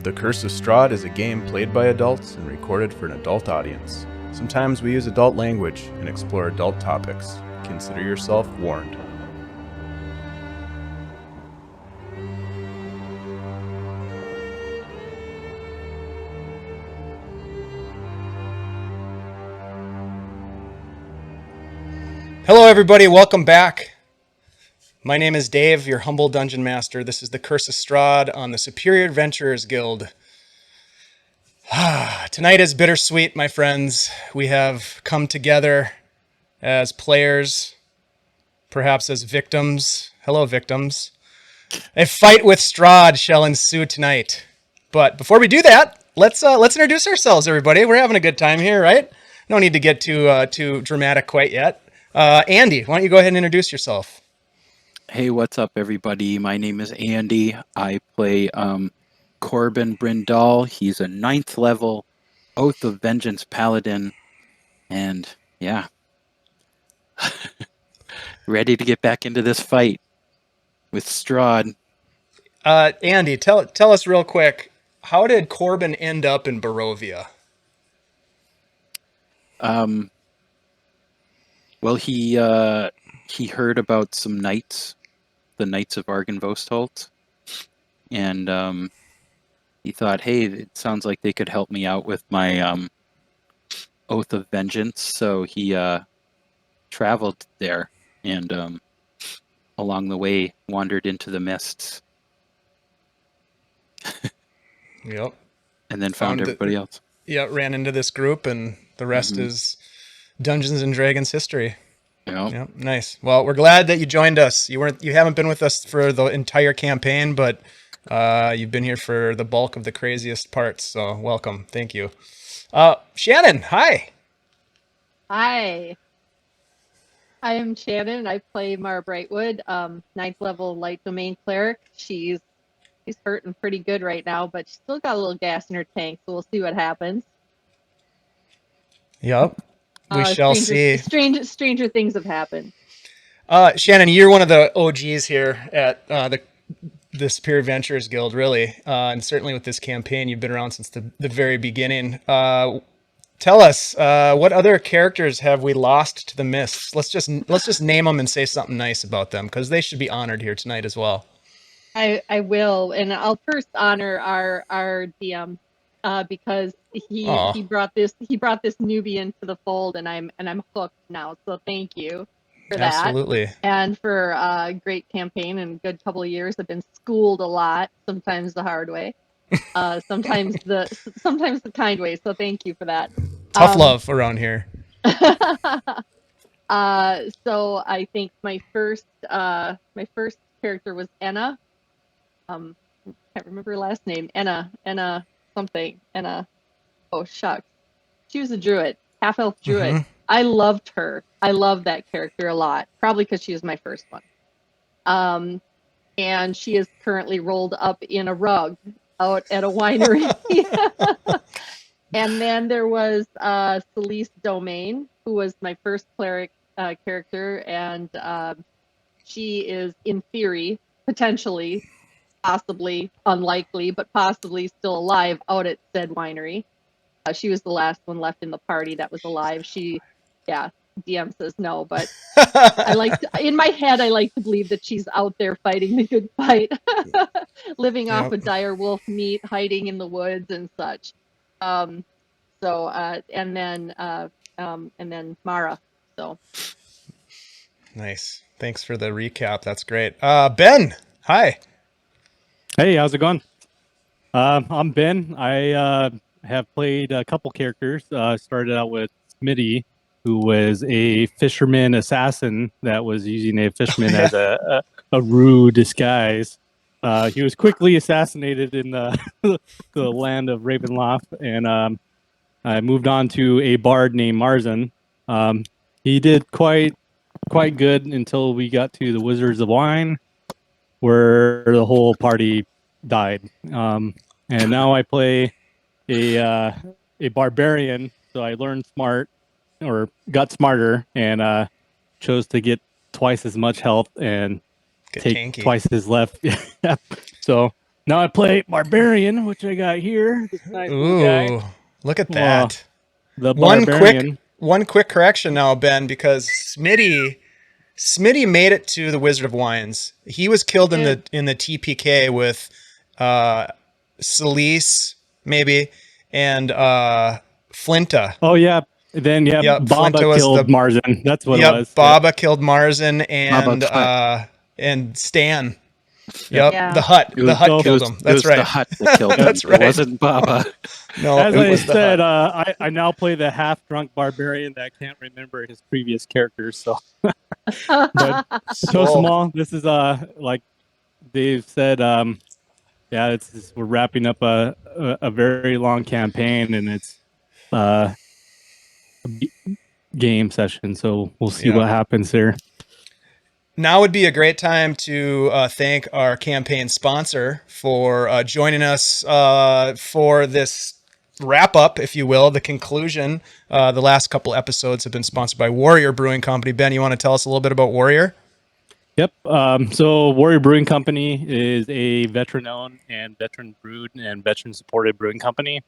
The Curse of Strahd is a game played by adults and recorded for an adult audience. Sometimes we use adult language and explore adult topics. Consider yourself warned. Hello everybody, welcome back. My name is Dave, your humble dungeon master. This is the Curse of Strahd on the Superior Adventurers Guild. Tonight is bittersweet, my friends. We have come together as players, perhaps as victims. Hello, victims. A fight with Strahd shall ensue tonight. But before we do that, let's introduce ourselves, everybody. We're having a good time here, right? No need to get too dramatic quite yet. Andy, why don't you go ahead and introduce yourself? Hey, what's up, everybody? My name is Andy. I play Corben Brindal. He's a 9th level Oath of Vengeance Paladin. And yeah, ready to get back into this fight with Strahd. Andy, tell us real quick, how did Corbin end up in Barovia? Well, he heard about some knights, the Knights of Argynvostholt, and he thought, hey, it sounds like they could help me out with my Oath of Vengeance. So he traveled there and along the way wandered into the mists. Yep. And then found everybody else. Yeah, ran into this group, and the rest is Dungeons and Dragons history. Yep, nice. Well, we're glad that you joined us. You haven't been with us for the entire campaign, but you've been here for the bulk of the craziest parts. So welcome. Thank you. Shannon, hi. Hi. I am Shannon. I play Mara Brightwood, 9th level light domain cleric. She's hurting pretty good right now, but she's still got a little gas in her tank, so we'll see what happens. Yep. We shall see. Stranger things have happened. Shannon, you're one of the OGs here at the Superior Adventurers Guild, really, and certainly with this campaign, you've been around since the very beginning. Tell us, what other characters have we lost to the mists? Let's just name them and say something nice about them, because they should be honored here tonight as well. I will, and I'll first honor our DM. Because he brought this newbie into the fold, and I'm hooked now. So thank you for that. Absolutely. And for a great campaign and a good couple of years. I've been schooled a lot, sometimes the hard way, sometimes the kind way. So thank you for that. Tough love around here. So I think my first character was Enna. Can't remember her last name. Enna. Something, and oh shucks, she was a druid, half-elf druid. I loved her. I loved that character a lot, probably because she was my first one. And she is currently rolled up in a rug out at a winery. And then there was Celeste Domain, who was my first cleric character, and she is, in theory, potentially, possibly, unlikely, but possibly still alive out at said winery. She was the last one left in the party that was alive. DM says no, but in my head, I like to believe that she's out there fighting the good fight, living off of dire wolf meat, hiding in the woods and such. And then Mara. So nice. Thanks for the recap. That's great. Ben, hi. Hey, how's it going? I'm Ben. I have played a couple characters. Started out with Smitty, who was a fisherman assassin that was using a fisherman as a rude disguise. He was quickly assassinated in the the land of Ravenloft, and I moved on to a bard named Marzan. He did quite good until we got to the Wizards of Wine, where the whole party died. And now I play a barbarian, so I learned got smarter, and chose to get twice as much health and take tanky. twice as left. So Now I play Barbarian, which I got here. This nice little guy. Ooh, look at Wow. that. The One Barbarian. quick correction now, Ben, because Smitty made it to the Wizard of Wines. He was killed in the TPK with Celise, maybe, and Flinta. Oh, yeah. Then, yeah, Yep, Baba Flinta was killed Marzin. That's what it was. Baba killed Marzin and Baba and Stan. Yep. Yep, Yeah. the hut killed him. It That's was right. the hut that killed him. That's right. It wasn't Baba. No, As it I was the said, hut. I now play the half-drunk Barbarian that can't remember his previous characters. So, but so Cool. small. This is like Dave said. Yeah, we're wrapping up a very long campaign, and it's a game session. So we'll see Yeah. what happens here. Now would be a great time to thank our campaign sponsor for joining us for this wrap up, if you will, the conclusion. The last couple episodes have been sponsored by Warrior Brewing Company. Ben, you want to tell us a little bit about Warrior? Yep. So Warrior Brewing Company is a veteran-owned and veteran-brewed and veteran-supported brewing company.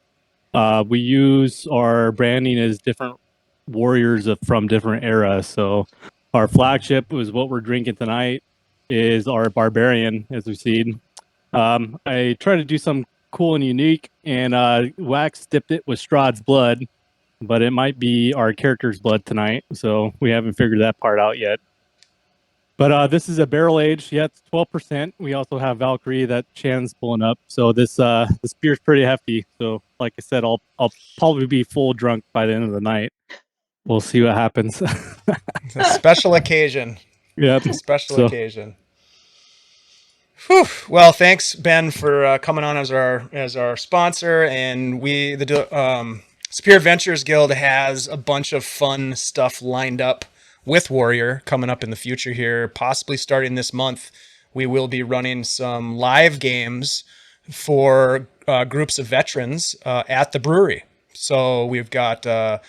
We use our branding as different warriors from different eras. So our flagship was what we're drinking tonight is our Barbarian, as we've seen. I try to do something cool and unique, and Wax dipped it with Strahd's blood, but it might be our character's blood tonight. So we haven't figured that part out yet. But this is a barrel aged. Yeah, it's 12%. We also have Valkyrie that Shannon's pulling up. So this beer's pretty hefty. So like I said, I'll probably be full drunk by the end of the night. We'll see what happens. It's a special occasion. Yep. Special occasion. Whew. Well, thanks, Ben, for coming on as our sponsor. And the Superior Adventures Guild has a bunch of fun stuff lined up with Warrior coming up in the future here, possibly starting this month. We will be running some live games for groups of veterans at the brewery. So we've got a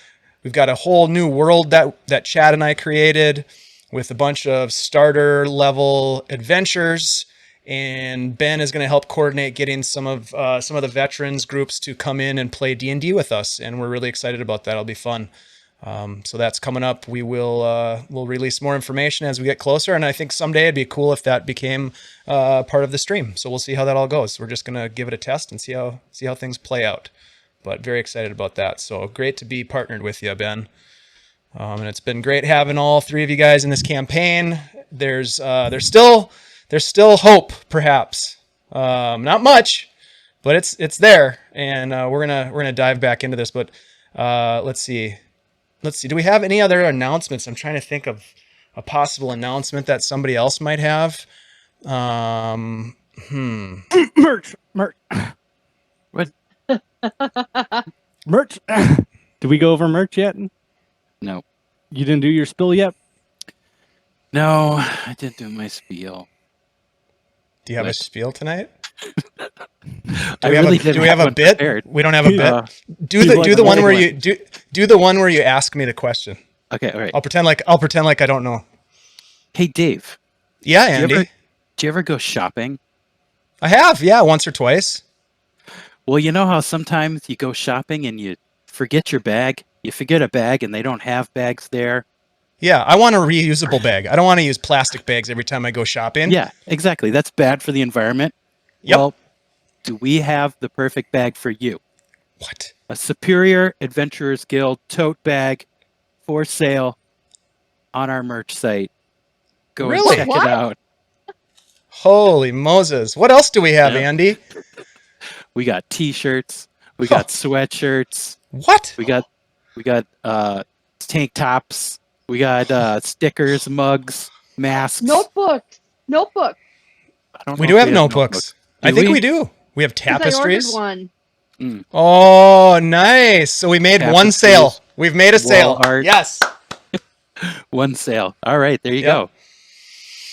whole new world that Chad and I created with a bunch of starter level adventures, and Ben is going to help coordinate getting some of the veterans groups to come in and play D&D with us, and we're really excited about that. It'll be fun. So that's coming up. We'll release more information as we get closer, and I think someday it'd be cool if that became part of the stream. So we'll see how that all goes. We're just gonna give it a test and see how things play out. But very excited about that. So great to be partnered with you, Ben. And it's been great having all three of you guys in this campaign. There's still hope, perhaps. Not much, but it's there, and we're gonna dive back into this. But let's see. Do we have any other announcements? I'm trying to think of a possible announcement that somebody else might have. Merch. What? Merch. Did we go over merch yet? No. You didn't do your spill yet? No, I didn't do my spiel. Do you have a What? spiel tonight? I really Do we have a bit? prepared. We don't have a Yeah. bit. Do the one where you do the one where you ask me the question. Okay, all right. I'll pretend like I don't know. Hey, Dave. Yeah, Do Andy. you ever go shopping? I have, yeah, once or twice. Well, you know how sometimes you go shopping and you forget your bag? You forget a bag and they don't have bags there? Yeah, I want a reusable bag. I don't want to use plastic bags every time I go shopping. Yeah, exactly. That's bad for the environment. Yep. Well, do we have the perfect bag for you? What? A Superior Adventurers Guild tote bag for sale on our merch site. Go Really? and check What? it out. Holy Moses. What else do we have, Yeah. Andy? We got t-shirts, we got sweatshirts, What? we got tank tops, we got stickers, mugs, masks. Notebooks. Notebook. I don't know We if do have notebooks. I think we? we do. We have 'Cause I ordered tapestries. one. Oh, nice. So we made one Tapestries, sale. We've made a sale. wall art. Yes. One sale. All right, there you Yep. go.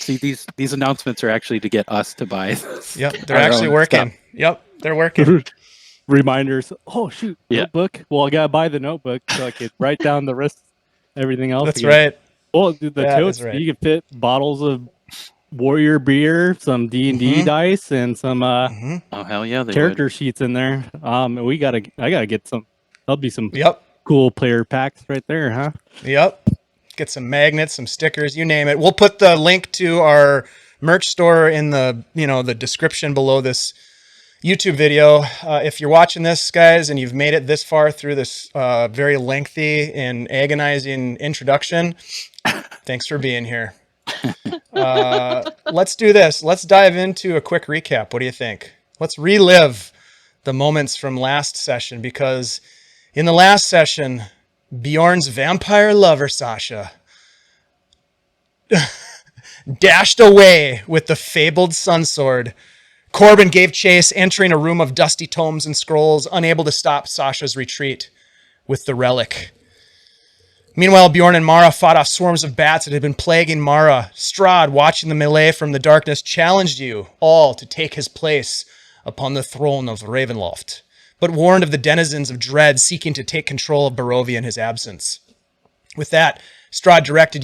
See, these announcements are actually to get us to buy. Yep, they're our actually own working. stuff. Yep, they're working. Reminders. Oh shoot. Yeah. Notebook. Well, I gotta buy the notebook so I could write down the rest, everything else. That's again. right. Well, the That totes. is right. You can fit bottles of warrior beer, some D&D Mhm. dice, and some Mhm. Oh hell yeah, they character sheets in there. I gotta get some. That'll be some Yep. cool player packs right there, huh? Yep. Get some magnets, some stickers, you name it. We'll put the link to our merch store in the description below this YouTube video. If you're watching this, guys, and you've made it this far through this very lengthy and agonizing introduction, thanks for being here. Let's do this. Let's dive into a quick recap. What do you think? Let's relive the moments from last session, because in the last session, Bjorn's vampire lover, Sasha, dashed away with the fabled sunsword. Corben gave chase, entering a room of dusty tomes and scrolls, unable to stop Sasha's retreat with the relic. Meanwhile, Bjorn and Mara fought off swarms of bats that had been plaguing Mara. Strad, watching the melee from the darkness, challenged you all to take his place upon the throne of Ravenloft, but warned of the denizens of dread seeking to take control of Barovia in his absence. With that, Strad directed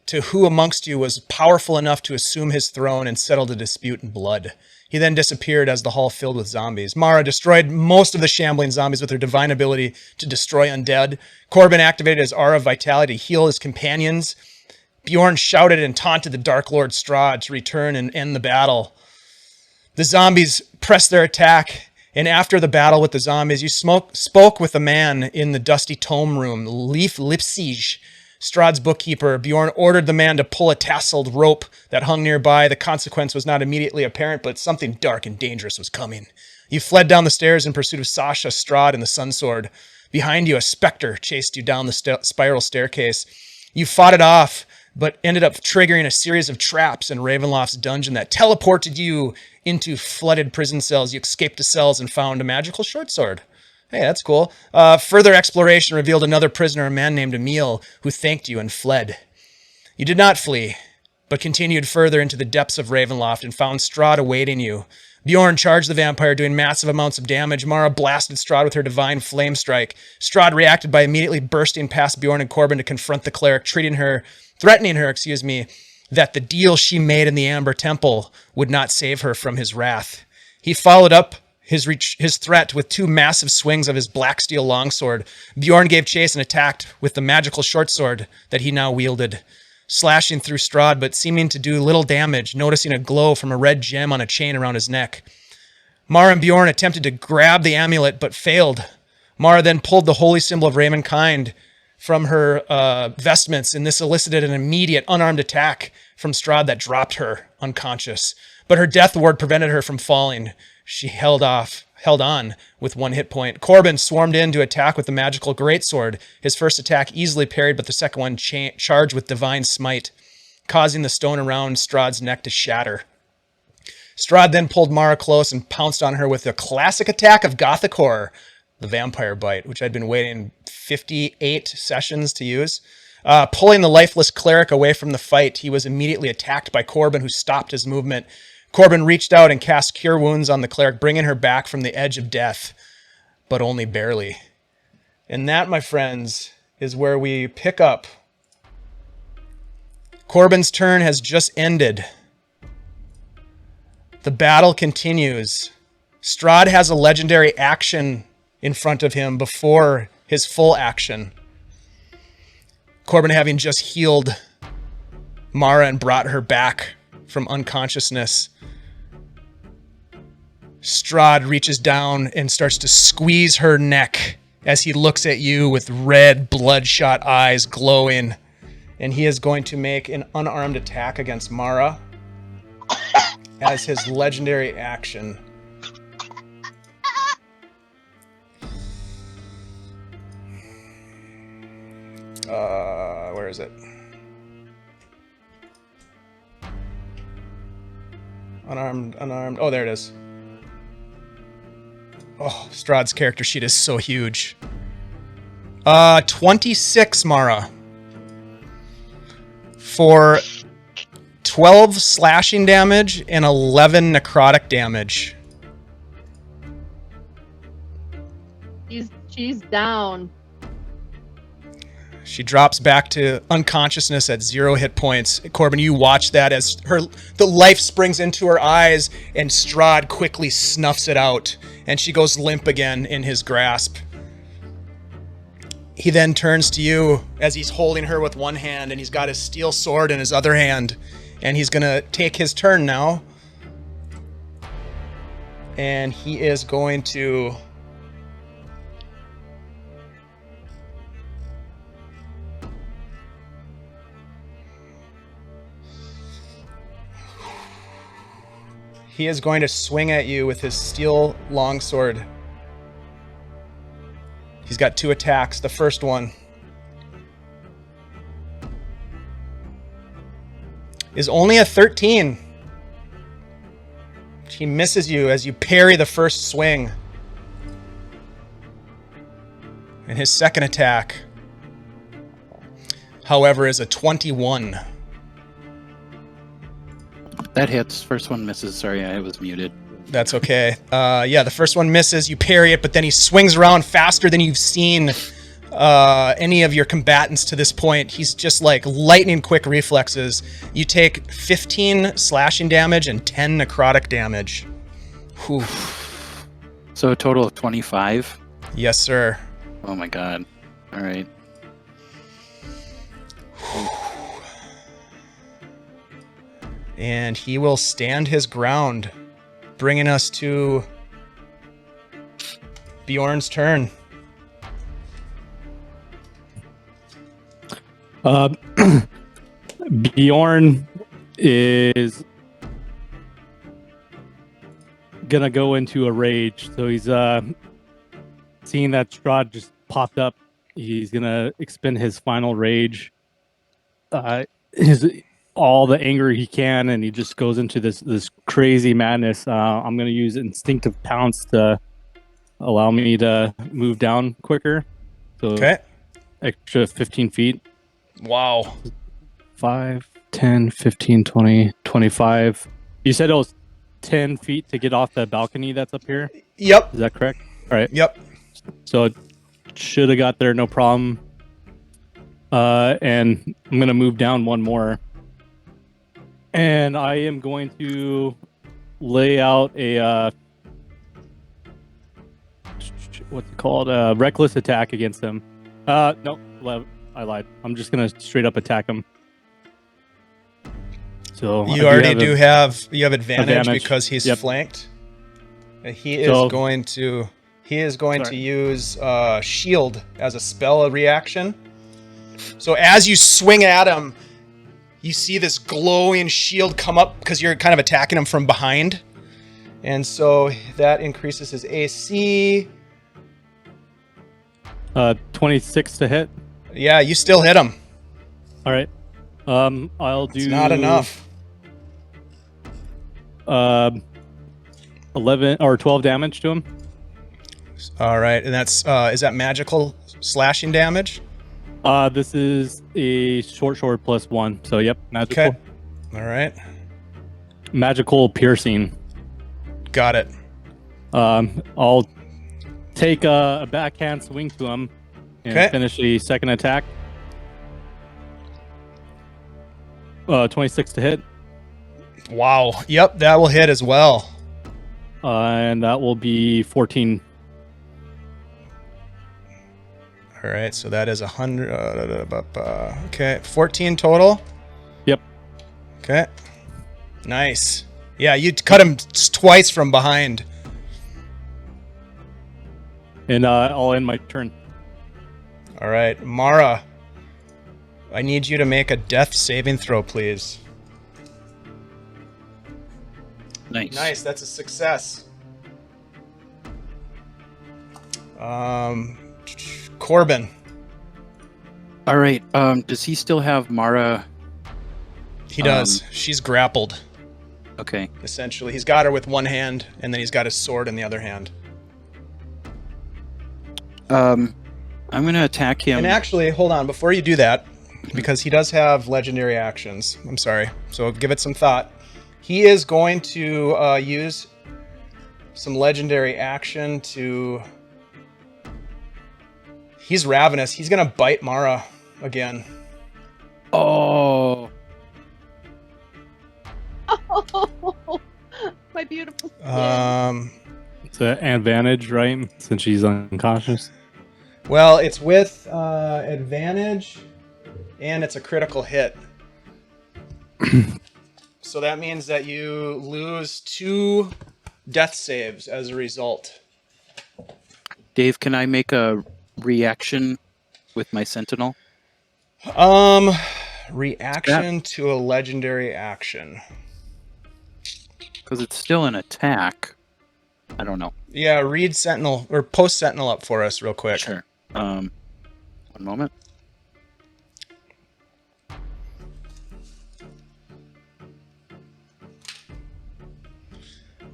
to who amongst you was powerful enough to assume his throne and settle the dispute in blood. He then disappeared as the hall filled with zombies. Mara destroyed most of the shambling zombies with her divine ability to destroy undead. Corben activated his aura of vitality to heal his companions. Bjorn shouted and taunted the Dark Lord Strad to return and end the battle. The zombies pressed their attack, and after the battle with the zombies, you spoke with a man in the dusty tome room, Leif Lipsige, Strad's bookkeeper. Bjorn ordered the man to pull a tasseled rope that hung nearby. The consequence was not immediately apparent, but something dark and dangerous was coming. You fled down the stairs in pursuit of Sasha, Strad, and the Sunsword. Behind you, a specter chased you down the spiral staircase. You fought it off, but ended up triggering a series of traps in Ravenloft's dungeon that teleported you into flooded prison cells. You escaped the cells and found a magical short sword. Hey, that's cool. Further exploration revealed another prisoner, a man named Emil, who thanked you and fled. You did not flee, but continued further into the depths of Ravenloft and found Strad awaiting you. Bjorn charged the vampire, doing massive amounts of damage. Mara blasted Strad with her divine flame strike. Strad reacted by immediately bursting past Bjorn and Corben to confront the cleric, threatening her, that the deal she made in the Amber Temple would not save her from his wrath. He followed up his threat with two massive swings of his black steel longsword. Bjorn gave chase and attacked with the magical short sword that he now wielded, slashing through Strad but seeming to do little damage, noticing a glow from a red gem on a chain around his neck. Mara and Bjorn attempted to grab the amulet but failed. Mara then pulled the holy symbol of Ravenkind from her vestments, and this elicited an immediate unarmed attack from Strad that dropped her unconscious. But her death ward prevented her from falling. She held on with one hit point. Corben swarmed in to attack with the magical greatsword. His first attack easily parried, but the second one charged with divine smite, causing the stone around Strad's neck to shatter. Strad then pulled Mara close and pounced on her with a classic attack of Gothic horror, the Vampire Bite, which I'd been waiting 58 sessions to use. Pulling the lifeless cleric away from the fight, he was immediately attacked by Corben, who stopped his movement. Corben reached out and cast Cure Wounds on the cleric, bringing her back from the edge of death, but only barely. And that, my friends, is where we pick up. Corben's turn has just ended. The battle continues. Strad has a legendary action in front of him before his full action. Corben having just healed Mara and brought her back from unconsciousness. Strad reaches down and starts to squeeze her neck as he looks at you with red, bloodshot eyes glowing. And he is going to make an unarmed attack against Mara as his legendary action. Where is it? Unarmed. Oh, there it is. Oh, Strad's character sheet is so huge. 26, Mara. For 12 slashing damage and 11 necrotic damage. She's down. She drops back to unconsciousness at 0 hit points. Corben, you watch that as the life springs into her eyes, and Strad quickly snuffs it out, and she goes limp again in his grasp. He then turns to you as he's holding her with one hand, and he's got his steel sword in his other hand, and he's going to take his turn now. And he is going to... He is going to swing at you with his steel longsword. He's got 2 attacks. The first one is only a 13. He misses you as you parry the first swing. And his second attack, however, is a 21. That hits. First one misses. Sorry, I was muted. That's okay. Yeah, the first one misses. You parry it, but then he swings around faster than you've seen any of your combatants to this point. He's just like lightning quick reflexes. You take 15 slashing damage and 10 necrotic damage. Whew. So a total of 25? Yes, sir. Oh my god. All right. And he will stand his ground, bringing us to Bjorn's turn. Bjorn is gonna go into a rage. So he's seeing that Strad just popped up. He's gonna expend his final rage. All the anger he can, and he just goes into this crazy madness. I'm gonna use instinctive pounce to allow me to move down quicker. So Okay. extra 15 feet. Wow. 5, 10, 15, 20, 25. You said it was 10 feet to get off the balcony that's up here? Yep. Is that correct? All right. Yep. So it should have got there, no problem. And I'm going to move down one more. And I am going to lay out a... what's it called? A reckless attack against him. No, I lied. I'm just going to straight up attack him. So You already have advantage because he's Yep. flanked. He is going to use shield as a spell reaction. So as you swing at him, you see this glowing shield come up because you're kind of attacking him from behind. And so that increases his AC. 26 to hit. Yeah, you still hit him. All right. I'll do... It's not enough. 11 or 12 damage to him. All right, and that's is that magical slashing damage? This is a short sword plus 1. So yep, magical. Okay. All right. Magical piercing. Got it. I'll take a backhand swing to him and finish the second attack. 26 to hit. Wow. Yep, that will hit as well. And that will be 14. All right, so that is 100. Okay, 14 total. Yep. Okay. Nice. Yeah, you cut him twice from behind. And I'll end my turn. All right, Mara. I need you to make a death saving throw, please. Nice. Nice, that's a success. Corben. All right. Does he still have Mara? He does. She's grappled, Okay. essentially. He's got her with one hand, and then he's got his sword in the other hand. I'm gonna attack him. And actually, hold on, before you do that, because he does have legendary actions. I'm sorry. So give it some thought. He is going to use some legendary action to... He's ravenous. He's going to bite Mara again. Oh, Oh, my beautiful skin. It's an advantage, right? Since she's unconscious. Well, it's with advantage, and it's a critical hit. So that means that you lose 2 death saves as a result. Dave, can I make a reaction with my sentinel? Reaction to a legendary action. Because it's still an attack. I don't know. Yeah, read Sentinel or post Sentinel up for us real quick. Sure. One moment.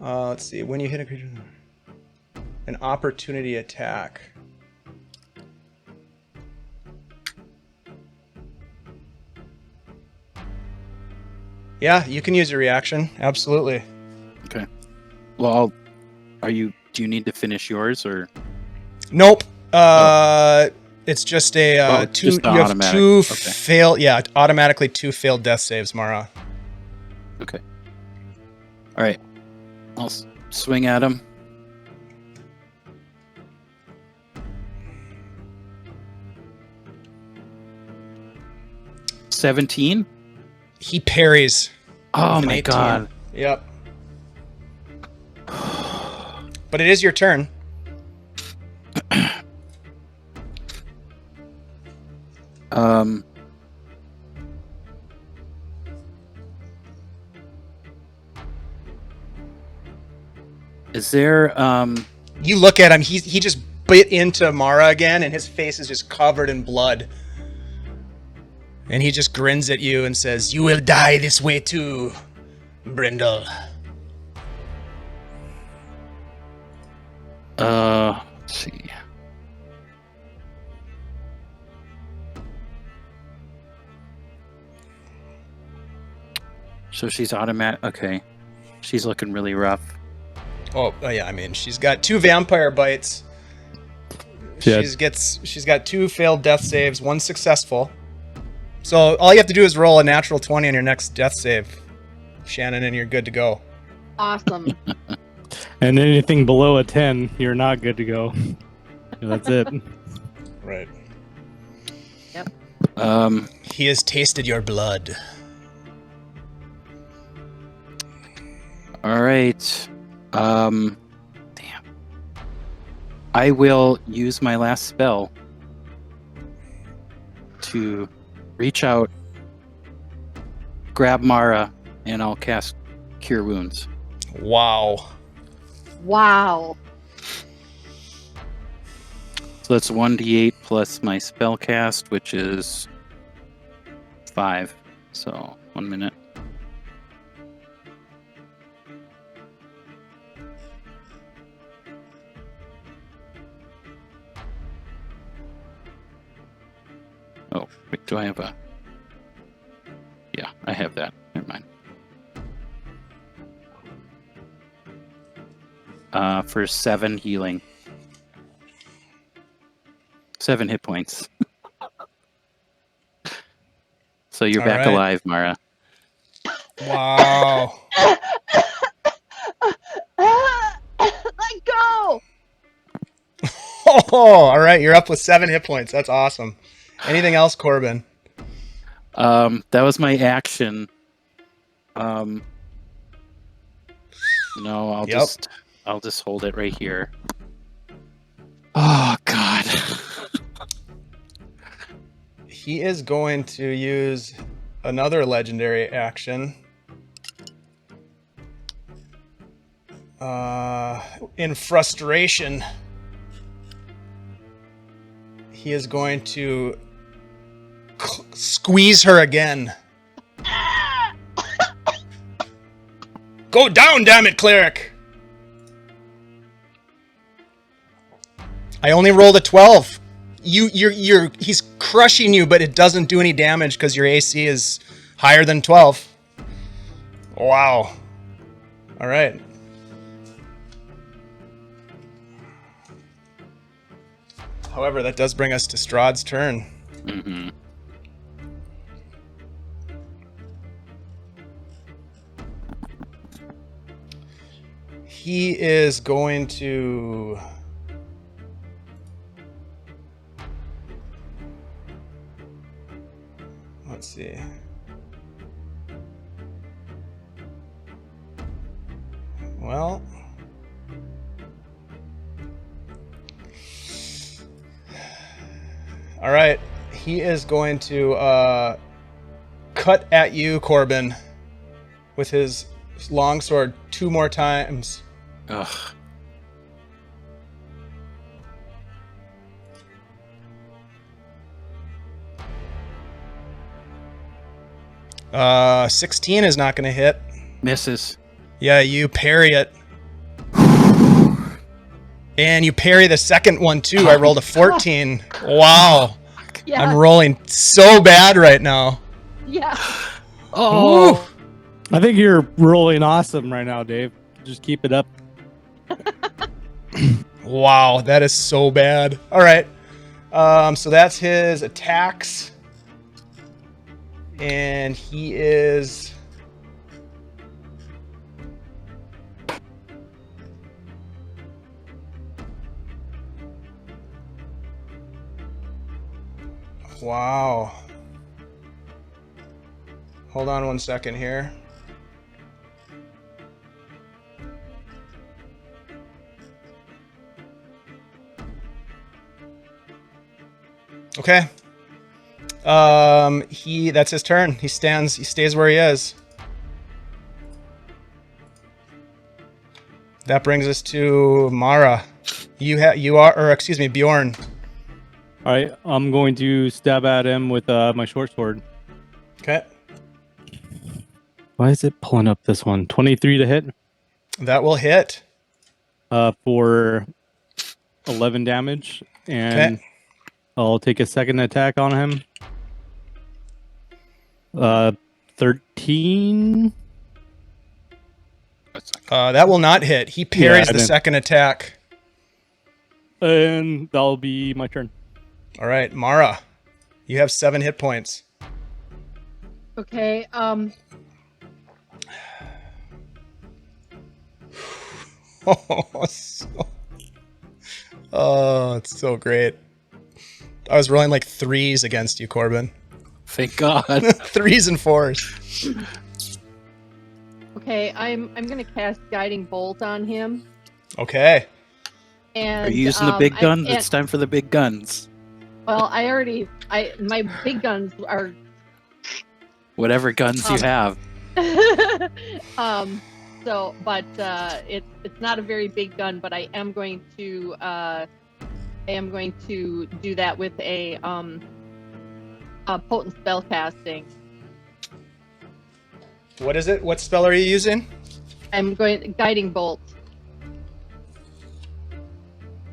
Let's see. When you hit a creature, an opportunity attack. Yeah, you can use a reaction. Absolutely. Okay. Well, do you need to finish yours or? Nope. It's just a it's two. just You have automatic. 2 Okay. fail. Yeah, automatically 2 failed death saves, Mara. Okay. All right. I'll swing at him. $17. He parries. Oh with an my 18. god. Yep. But it is your turn. Is there You look at him. He just bit into Mara again, and his face is just covered in blood. And he just grins at you and says, "You will die this way too, Brindle." let's see. So she's automatic. Okay. She's looking really rough. Oh yeah, I mean, she's got 2 vampire bites. Yeah. She's got 2 failed death saves, 1 successful. So all you have to do is roll a natural 20 on your next death save, Shannon, and you're good to go. Awesome. And anything below a 10, you're not good to go. That's it. Right. He has tasted your blood. All right. Damn. I will use my last spell to reach out, grab Mara, and I'll cast Cure Wounds. Wow. Wow. So that's 1d8 plus my spell cast, which is 5. So 1 minute. Oh, wait, do I have a... Yeah, I have that. Never mind. For 7 healing. 7 hit points. So you're All back right. alive, Mara. Wow. Let go. Oh, all right. You're up with 7 hit points. That's awesome. Anything else, Corben? That was my action. No, I'll Yep. I'll just hold it right here. Oh God. He is going to use another legendary action. In frustration, he is going to squeeze her again. Go down, damn it, Cleric! I only rolled a 12. He's crushing you, but it doesn't do any damage because your AC is higher than 12. Wow. All right. However, that does bring us to Strahd's turn. Mm-hmm. he is going to... Let's see. Well... All right. He is going to cut at you, Corben, with his longsword 2 more times. Ugh. Uh, 16 is not going to hit. Misses. Yeah, you parry it. And you parry the second one, too. I rolled a 14. Wow. Yeah. I'm rolling so bad right now. Yeah. Oh. I think you're rolling awesome right now, Dave. Just keep it up. Wow, that is so bad. All right. So that's his attacks. And he is... Wow. Hold on 1 second here. Okay. That's his turn. He stays where he is. That brings us to Mara. Bjorn. All right, I'm going to stab at him with my short sword. Okay. Why is it pulling up this one? 23 to hit That will hit. for 11 damage. And Okay. I'll take a second attack on him. 13. That will not hit. He parries the second attack. And that'll be my turn. All right, Mara. You have 7 hit points. Okay. Oh, it's so great. I was rolling like 3s against you, Corben. Thank God. 3s and 4s. Okay. I'm gonna cast Guiding Bolt on him. Okay. And Are you using the big gun? and- It's time for the big guns. Well, my big guns are. Whatever guns you have. So, but it's not a very big gun, but I am going to do that with a potent spell casting. What is it? What spell are you using? I'm going Guiding Bolt.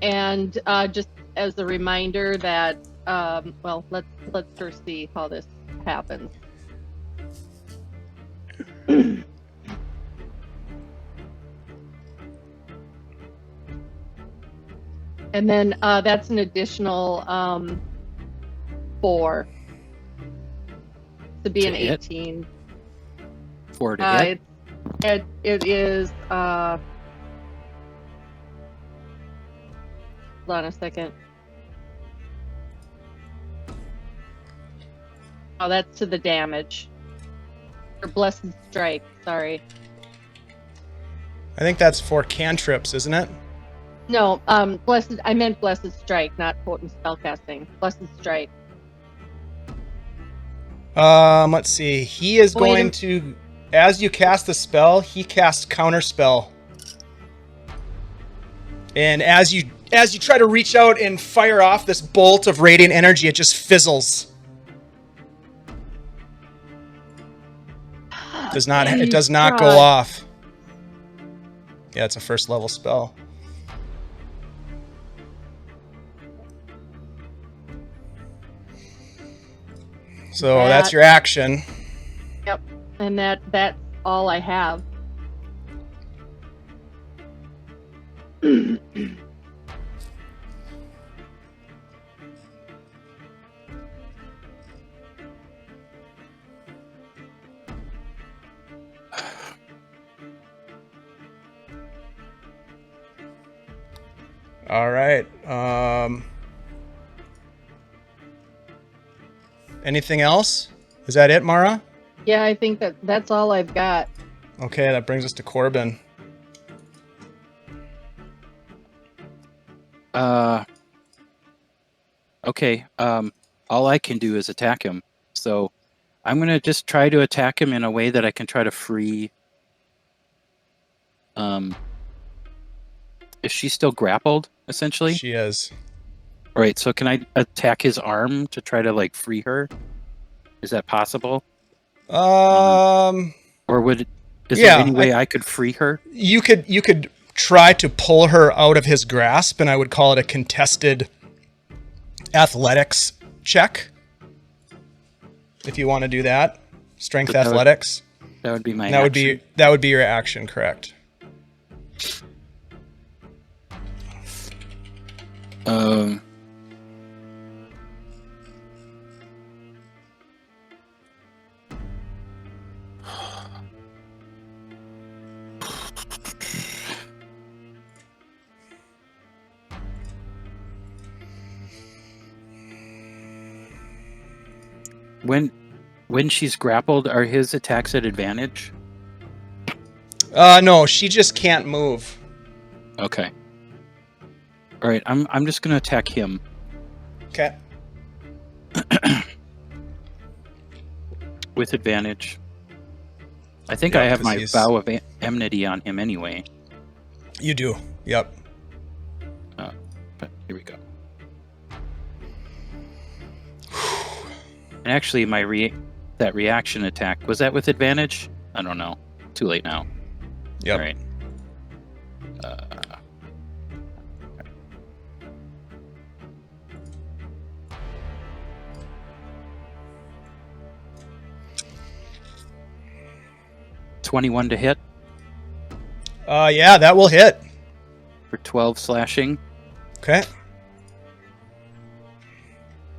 And just as a reminder that well, let's first see how this happens. And then that's an additional 4 to be an To hit? 18. 4 to hit. It is hold on a second. Oh, that's to the damage. Or Blessed Strike, sorry. I think that's for cantrips, isn't it? No, I meant Blessed Strike, not potent spellcasting. Blessed Strike. Let's see. He is Wait a- going to, as you cast the spell, he casts counter spell. And as you try to reach out and fire off this bolt of radiant energy, it just fizzles. It does not go off. Yeah, it's a first level spell. So that's your action. Yep, and that's all I have. All right. Anything else? Is that it, Mara? Yeah, I think that's all I've got. Okay, that brings us to Corben. Okay. All I can do is attack him. So I'm gonna just try to attack him in a way that I can try to free. Is she still grappled, essentially? She is. All right. So can I attack his arm to try to like free her? Is that possible? Or would is there any way I could free her? You could try to pull her out of his grasp, and I would call it a contested athletics check. If you want to do that, strength athletics. That would be my. That would be your action, correct? When she's grappled, are his attacks at advantage? No, she just can't move. Okay. All right, I'm just gonna attack him. Okay. With advantage. I think I have my vow of enmity on him anyway. You do. Yep. But here we go. And actually, that reaction attack, was that with advantage? I don't know. Too late now. Yep. All right. 21 to hit. Yeah, that will hit. For 12 slashing. Okay.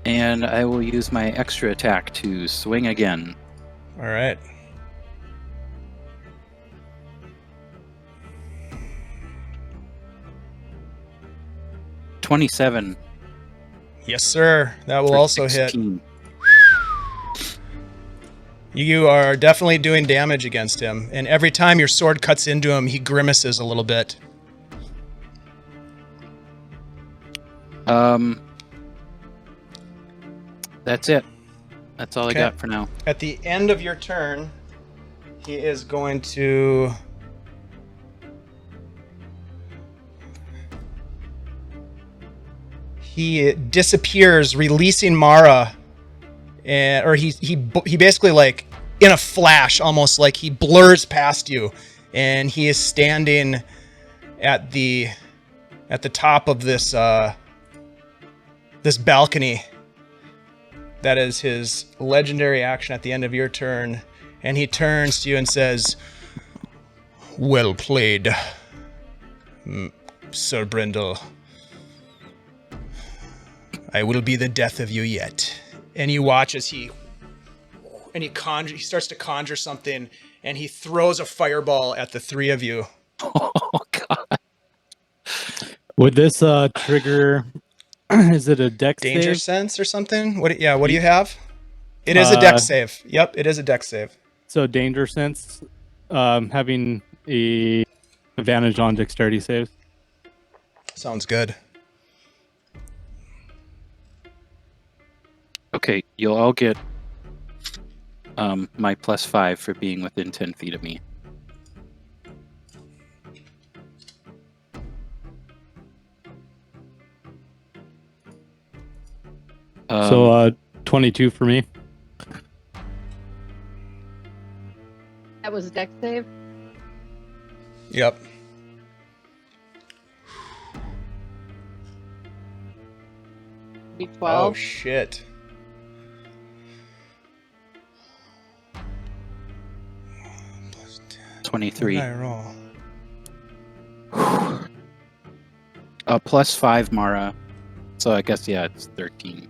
And I will use my extra attack to swing again. All right. $27. Yes, sir. That will also 16. hit. You are definitely doing damage against him, and every time your sword cuts into him, he grimaces a little bit. That's it. That's all I got for now. At the end of your turn, he is going to... He disappears, releasing Mara, or he basically, like, in a flash, almost like he blurs past you, and he is standing at the top of this this balcony. That is his legendary action at the end of your turn, and he turns to you and says, "Well played, Sir Brindle. I will be the death of you yet." And you watch as he starts to conjure something, and he throws a fireball at the three of you. Oh God! Would this trigger? Is it a dex Danger save? sense or something? What do you have? It is a dex save. Yep, it is a dex save. So danger sense, having a advantage on dexterity saves. Sounds good. Okay, you'll all get my +5 for being within 10 feet of me. So 22 for me. That was a dex save. Yep. Be 12. Oh shit. Plus 10. 23. What did I roll? +5, Mara. So I guess it's 13.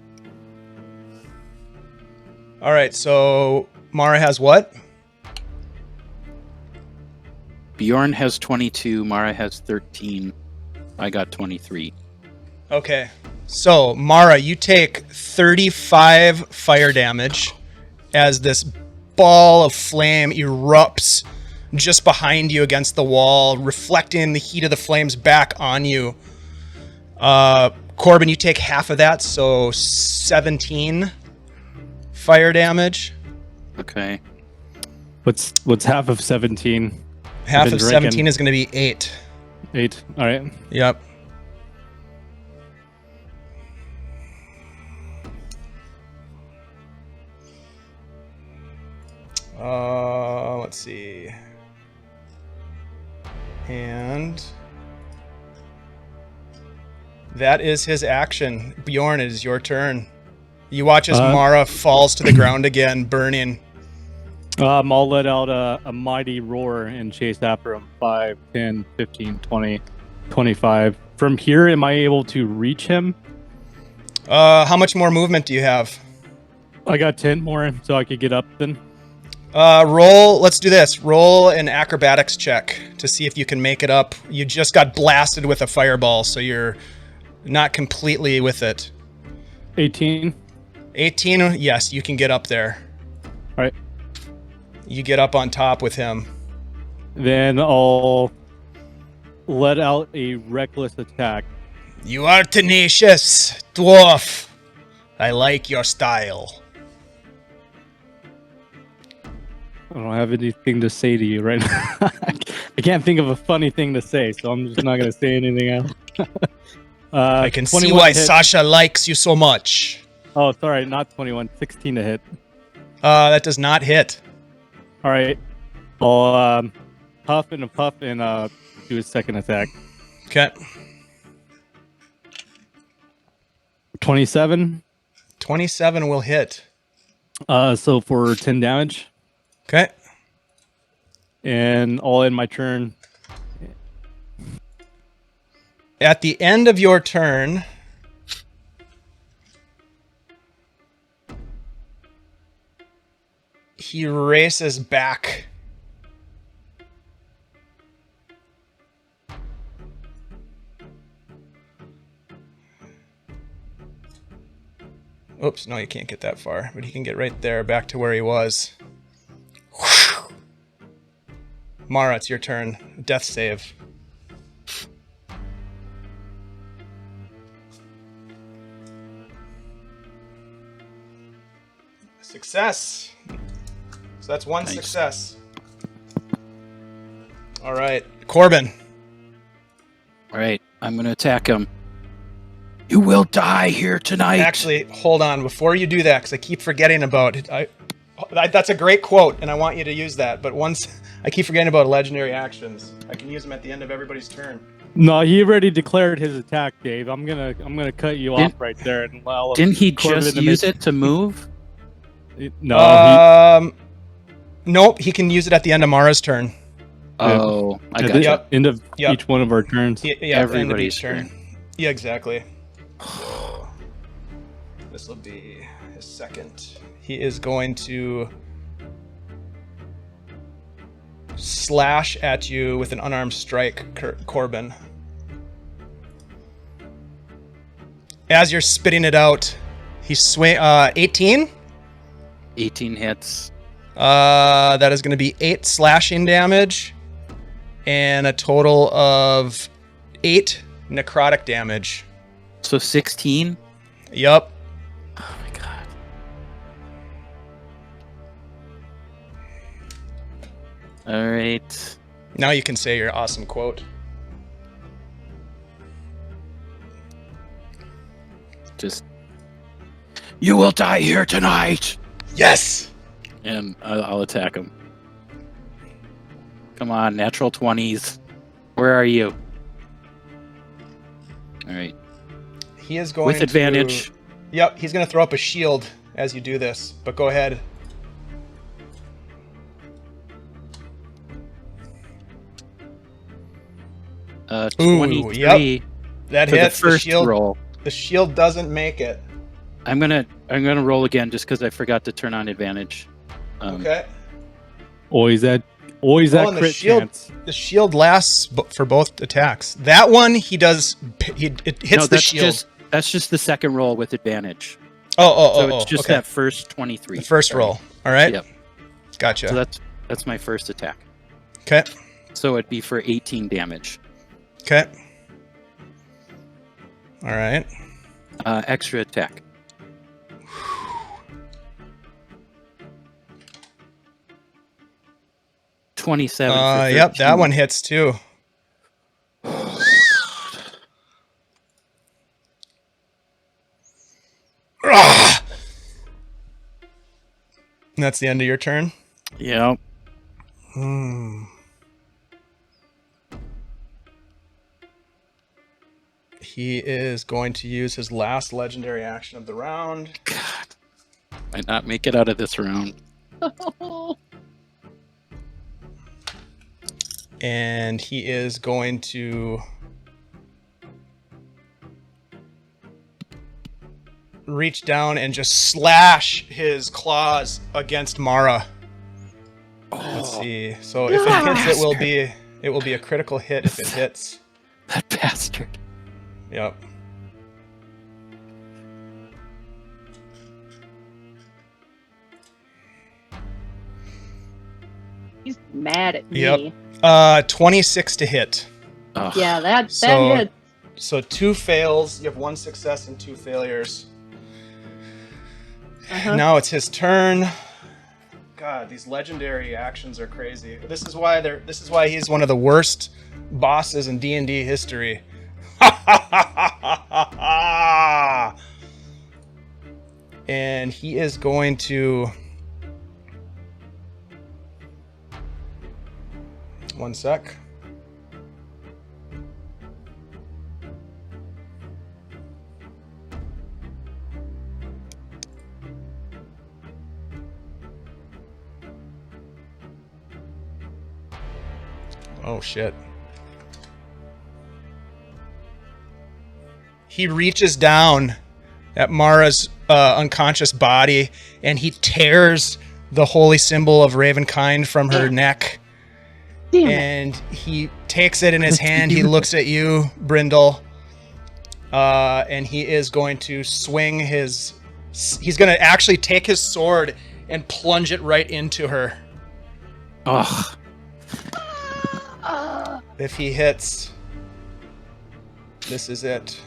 All right, so Mara has what? Bjorn has 22. Mara has 13. I got 23. Okay. So, Mara, you take 35 fire damage as this ball of flame erupts just behind you against the wall, reflecting the heat of the flames back on you. Corben, you take half of that, so 17 fire damage. Okay. What's half of 17? Half Been of drinking. 17 is going to be 8. 8. All right. Yep. Let's see. And that is his action. Bjorn, it is your turn. You watch as Mara falls to the ground again, burning. I'll let out a mighty roar and chase after him. 5, 10, 15, 20, 25. From here, am I able to reach him? How much more movement do you have? I got 10 more, so I could get up then. Let's do this. Roll an acrobatics check to see if you can make it up. You just got blasted with a fireball, so you're not completely with it. 18. 18, yes, you can get up there. All right. You get up on top with him. Then I'll let out a reckless attack. You are tenacious, dwarf. I like your style. I don't have anything to say to you right now. I can't think of a funny thing to say, so I'm just not going to say anything else. I can see 21 why hit. Sasha likes you so much. Oh, sorry, not 21. 16 to hit. That does not hit. All right. I'll huff and puff and do his second attack. Okay. 27. 27 will hit. So for 10 damage. Okay. And I'll end my turn. At the end of your turn, he races back. Oops, no, you can't get that far, but he can get right there, back to where he was. Whew. Mara, it's your turn. Death save. Success. So that's one Nice. success. All right, Corben. All right. I'm going to attack him. You will die here tonight. Actually, hold on. Before you do that, because I keep forgetting about it. That's a great quote, and I want you to use that. But once I keep forgetting about legendary actions, I can use them at the end of everybody's turn. No, he already declared his attack, Dave. I'm gonna cut you off right there and allow. Didn't he Corbin just to use make- it to move? No. Nope. He can use it at the end of Mara's turn. Oh, I At got the you. Yep. end of Yep. each one of our turns. Yeah, at the end of Everybody's each turn. turn. Yeah, exactly. So, this will be his second. He is going to slash at you with an unarmed strike, Corben. As you're spitting it out, he's 18. 18 hits. That is going to be 8 slashing damage and a total of 8 necrotic damage. So 16? Yup. Oh my god. All right. Now you can say your awesome quote. Just. You will die here tonight! Yes! And I'll attack him. Come on, natural 20s. Where are you? All right. He is going With advantage. Yep, he's going to throw up a shield as you do this, but go ahead. Ooh, 23 yep. That for the hits. first shield, roll. The shield doesn't make it. I'm gonna roll again just because I forgot to turn on advantage. Okay. Oh, he's at Always that and crit chance. the shield lasts for both attacks. That one it hits the shield. That's just the second roll with advantage. So it's just okay. that first 23. The first roll. All right. Yep. Gotcha. So that's my first attack. Okay. So it'd be for 18 damage. Okay. All right. Extra attack. $27. Yep, that one hits too. And that's the end of your turn? Yep. He is going to use his last legendary action of the round. God. Might not make it out of this round. And he is going to reach down and just slash his claws against Mara. Let's see. So if it hits, it will be a critical hit if it hits. That bastard. Yep. He's mad at me. Yep. 26 to hit. Ugh. Yeah, that So- hits. So 2 fails. You have 1 success and 2 failures. Now it's his turn. God, these legendary actions are crazy. This is why he's one of the worst bosses in D&D history. And he is going to... One sec. Oh, shit. He reaches down at Mara's unconscious body, and he tears the holy symbol of Ravenkind from her neck. Damn it. And he takes it in his hand. He looks at you, Brindle. And he is going to swing his... He's going to actually take his sword and plunge it right into her. Ugh. If he hits, this is it.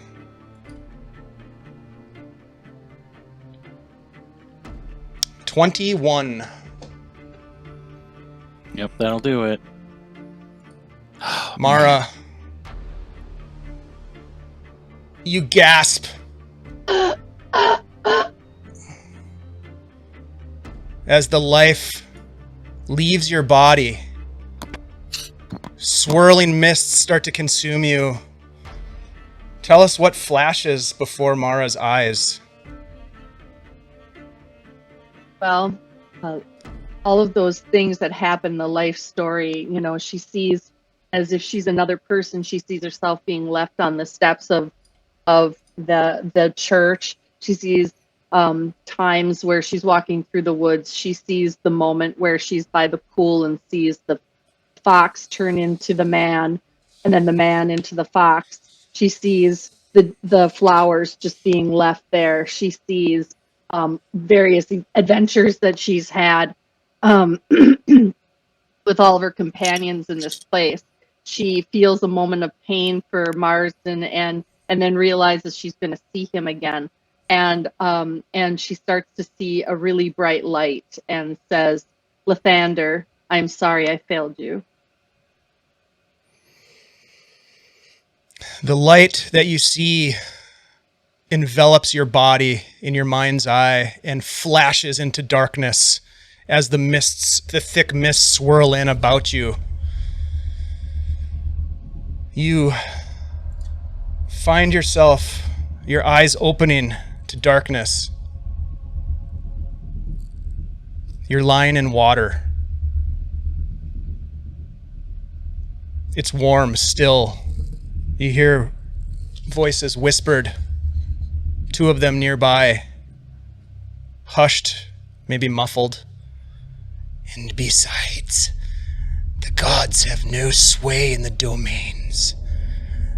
$21. Yep, that'll do it. Mara, you gasp as the life leaves your body. Swirling mists start to consume you. Tell us what flashes before Mara's eyes. Well, all of those things that happen in the life story, she sees as if she's another person. She sees herself being left on the steps of the church. She sees times where she's walking through the woods. She sees the moment where she's by the pool and sees the fox turn into the man, and then the man into the fox. She sees the flowers just being left there. She sees various adventures that she's had with all of her companions in this place. She feels a moment of pain for Marsden, and then realizes she's going to see him again. And she starts to see a really bright light and says, "Lathander, I'm sorry I failed you." The light that you see envelops your body in your mind's eye and flashes into darkness as the thick mists swirl in about you. You find yourself, your eyes opening to darkness. You're lying in water. It's warm, still. You hear voices whispered, 2 of them nearby, hushed, maybe muffled. And besides, gods have no sway in the domains.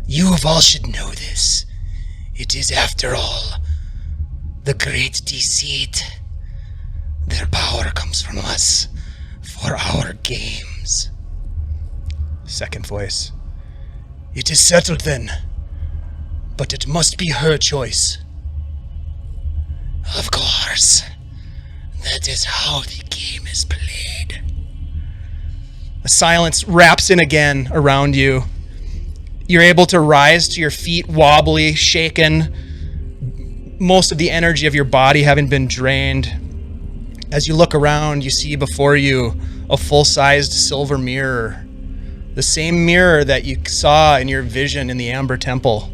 You of all should know this. It is, after all, the great deceit. Their power comes from us for our games. Second voice. It is settled then, but it must be her choice. Of course. That is how the game is played. A silence wraps in again around you. You're able to rise to your feet, wobbly, shaken, most of the energy of your body having been drained. As you look around, you see before you a full-sized silver mirror. The same mirror that you saw in your vision in the Amber Temple.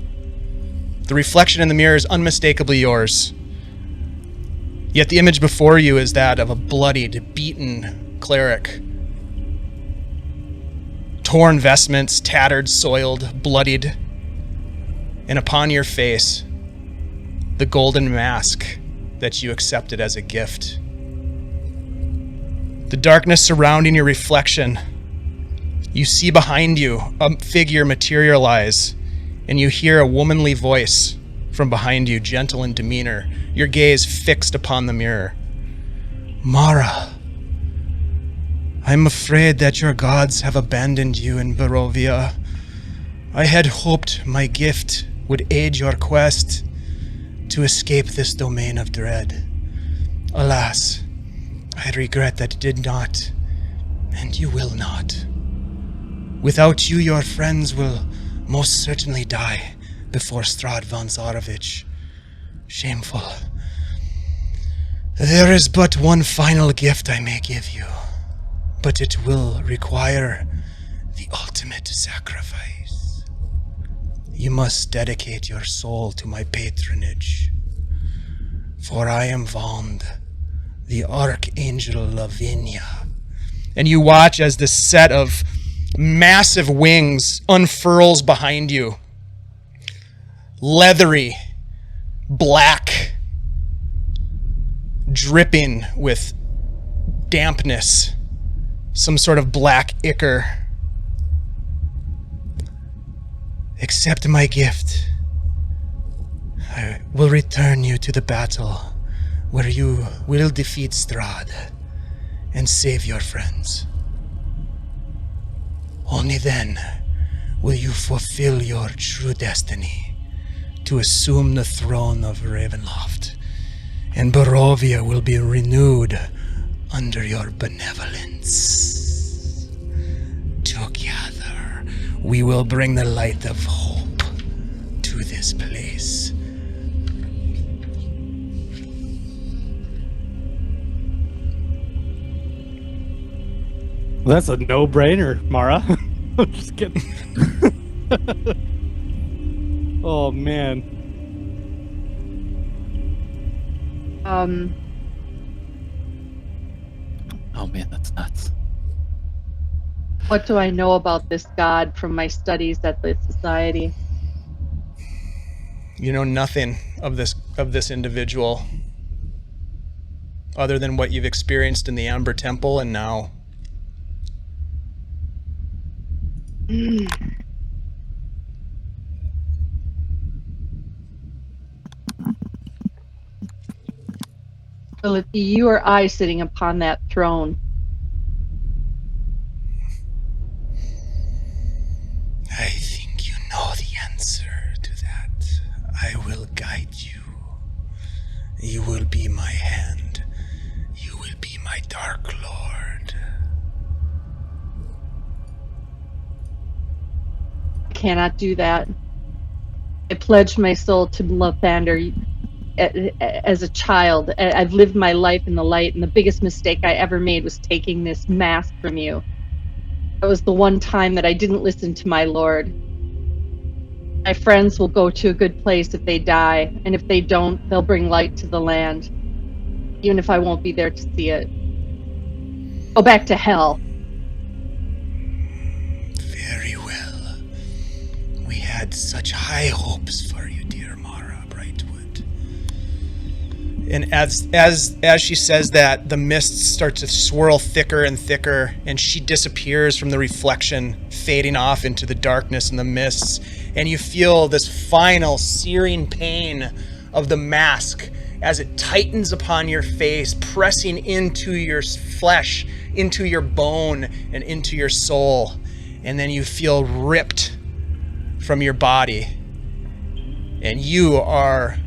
The reflection in the mirror is unmistakably yours. Yet the image before you is that of a bloodied, beaten cleric. Torn vestments, tattered, soiled, bloodied. And upon your face, the golden mask that you accepted as a gift. The darkness surrounding your reflection. You see behind you a figure materialize, and you hear a womanly voice from behind you, gentle in demeanor, your gaze fixed upon the mirror. Mara, I'm afraid that your gods have abandoned you in Barovia. I had hoped my gift would aid your quest to escape this domain of dread. Alas, I regret that it did not, and you will not. Without you, your friends will most certainly die before Strad von Zarovich. Shameful. There is but one final gift I may give you, but it will require the ultimate sacrifice. You must dedicate your soul to my patronage, for I am Vond, the Archangel Lavinia. And you watch as this set of massive wings unfurls behind you. Leathery, black, dripping with dampness, some sort of black ichor. Accept my gift. I will return you to the battle where you will defeat Strad and save your friends. Only then will you fulfill your true destiny to assume the throne of Ravenloft, and Barovia will be renewed under your benevolence. Together, we will bring the light of hope to this place. Well, that's a no-brainer, Mara. I'm just kidding. Oh, man. Oh man, that's nuts. What do I know about this god from my studies at the society? You know nothing of this individual other than what you've experienced in the Amber Temple and now. Will it be you or I sitting upon that throne? I think you know the answer to that. I will guide you. You will be my hand. You will be my Dark Lord. I cannot do that. I pledged my soul to Lathander as a child. I've lived my life in the light, and the biggest mistake I ever made was taking this mask from you. That was the one time that I didn't listen to my lord. My friends will go to a good place if they die, and if they don't, they'll bring light to the land, even if I won't be there to see it. Go back to hell. Very well. We had such high hopes for you, dear Mara Brightwood. And as she says that, the mists start to swirl thicker and thicker, and she disappears from the reflection, fading off into the darkness and the mists. And you feel this final searing pain of the mask as it tightens upon your face, pressing into your flesh, into your bone, and into your soul. And then you feel ripped from your body, and you are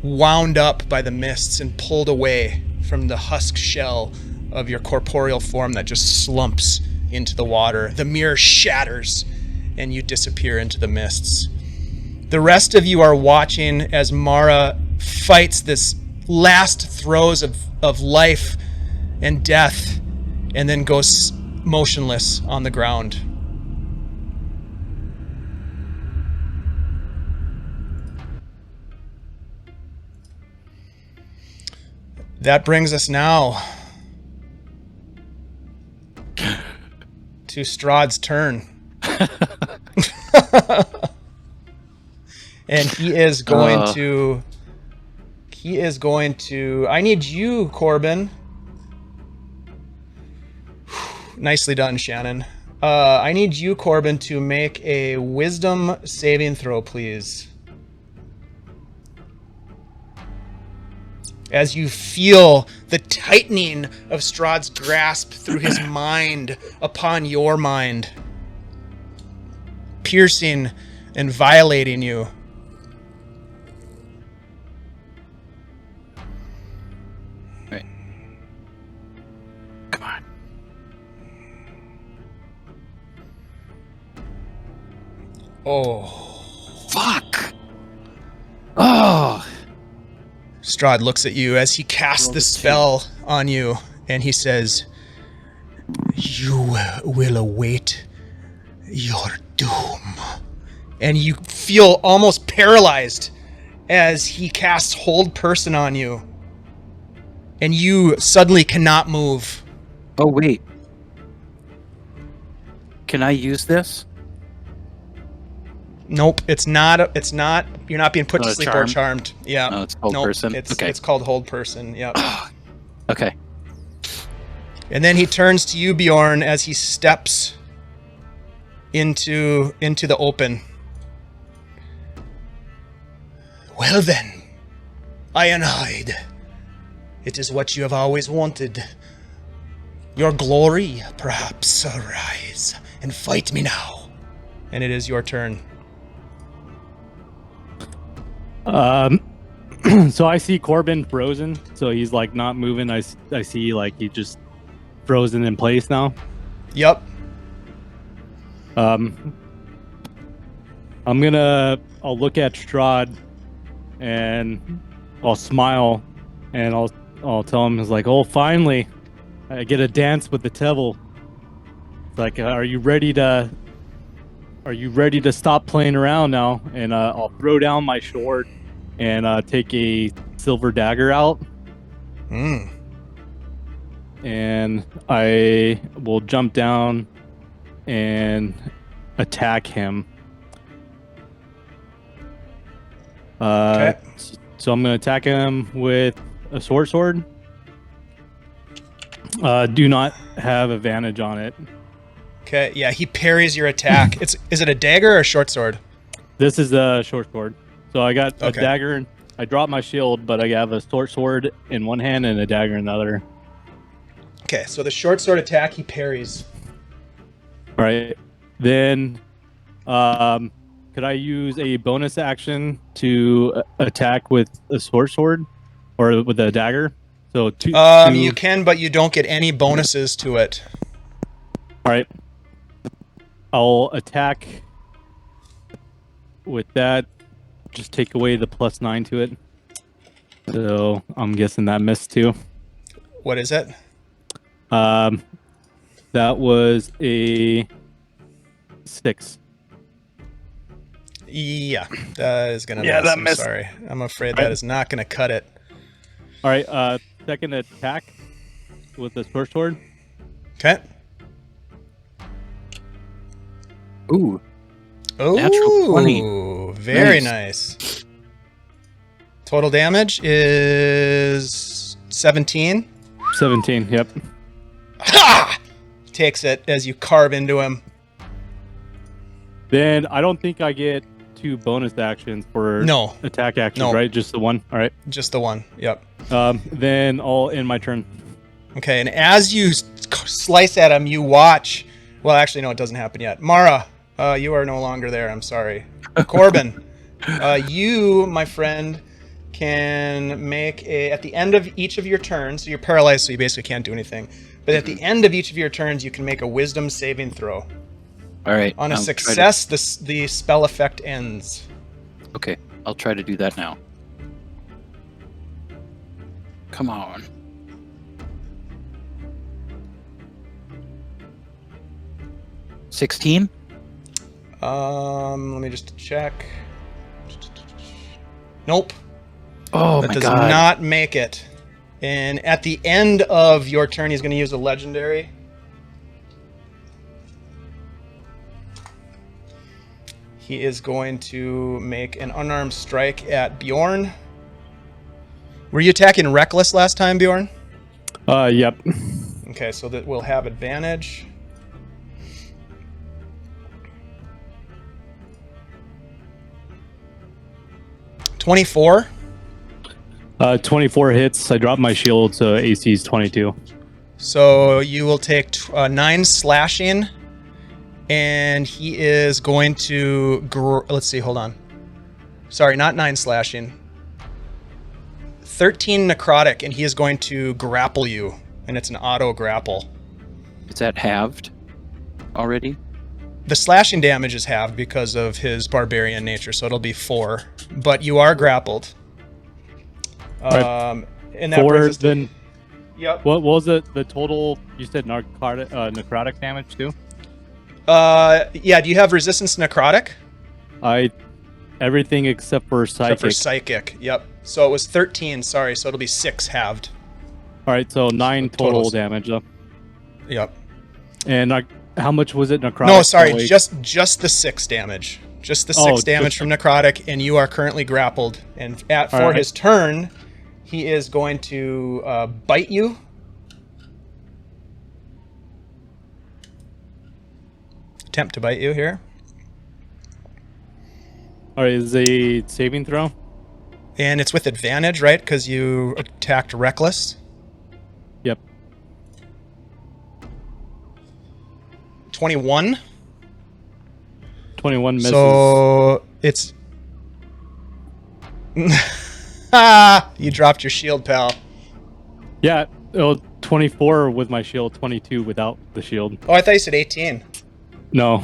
wound up by the mists and pulled away from the husk shell of your corporeal form that just slumps into the water. The mirror shatters, and you disappear into the mists. The rest of you are watching as Mara fights this last throes of life and death, and then goes motionless on the ground. That brings us now to Strahd's turn. And he is going to I need you, Corben. Nicely done, Shannon. I need you, Corben, to make a wisdom saving throw, please. As you feel the tightening of Strahd's grasp through his mind upon your mind, piercing and violating you. Right. Come on. Oh. Fuck! Oh! Strahd looks at you as he casts the spell on you, and he says, "You will await your doom." And you feel almost paralyzed as he casts Hold Person on you, and you suddenly cannot move. Oh, wait. Can I use this? Nope, it's not. You're not being put to Not a sleep charm? or charmed. Yeah. Oh, it's Hold Nope, Person? Okay. It's called Hold Person. Yep. Okay. And then he turns to you, Bjorn, as he steps into the open. Well then, Ironhide, it is what you have always wanted. Your glory, perhaps, arise and fight me now. And it is your turn. So I see Corben frozen, so he's like not moving. I see like he just frozen in place now. Yep. I'll look at Strad and I'll smile and I'll tell him, it's like, oh, finally I get a dance with the devil. It's like, are you ready to stop playing around now? And I'll throw down my sword and take a silver dagger out. And I will jump down and attack him. Okay. So I'm going to attack him with a sword. Do not have advantage on it. Okay, yeah, he parries your attack. Is it a dagger or a short sword? This is a short sword. So I got a Okay. dagger. I dropped my shield, but I have a short sword in one hand and a dagger in the other. Okay, so the short sword attack, he parries. All right. Then, could I use a bonus action to attack with a short sword or with a dagger? So You can, but you don't get any bonuses to it. All right. I'll attack with that. Just take away the +9 to it. So I'm guessing that missed too. What is it? That was a 6. Yeah, that is gonna Yeah, miss. that I'm missed. sorry. I'm afraid Right. that is not gonna cut it. All right. Second attack with the short sword. Okay. Ooh. Oh, Natural 20. very Nice. nice. Total damage is 17. 17. Yep. Ha! Takes it as you carve into him. Then I don't think I get 2 bonus actions for No. attack actions, No. right? Just the one. All right. Just the one. Yep. Then I'll end my turn. Okay, and as you slice at him, you watch. Well, actually, no, it doesn't happen yet. Mara, you are no longer there. I'm sorry. Corben, you, my friend, can make at the end of each of your turns. So you're paralyzed, so you basically can't do anything. But at the end of each of your turns, you can make a Wisdom saving throw. All right. On a I'll success, the spell effect ends. Okay, I'll try to do that now. Come on. $16? Let me just check. Nope. Oh That my does god. not make it. And at the end of your turn, he's going to use a legendary. He is going to make an unarmed strike at Bjorn. Were you attacking Reckless last time, Bjorn? Yep. Okay, so that will have advantage. $24. 24 hits. I dropped my shield, so AC is 22. So you will take 9 slashing, and he is going to. Let's see, hold on. Sorry, not 9 slashing. 13 necrotic, and he is going to grapple you, and it's an auto grapple. Is that halved already? The slashing damage is halved because of his barbarian nature, so it'll be 4. But you are grappled. Right. And that 4, brings us to- then Yep. what was it? The total, you said necrotic damage too? Yeah, do you have resistance to necrotic? Everything except for psychic. Except for psychic, yep. So it was 13, sorry, so it'll be 6 halved. All right, so 9 total totals. damage though. Yep. And how much was it necrotic? No, sorry, Like- just the 6 damage. Just the 6 damage just- from necrotic, and you are currently grappled. And for All right. his turn, he is going to bite you. Attempt to bite you here. All right, is a saving throw? And it's with advantage, right? Because you attacked reckless. Yep. 21. 21 misses. So it's. Ah, you dropped your shield, pal. Yeah, 24 with my shield, 22 without the shield. Oh, I thought you said 18. No.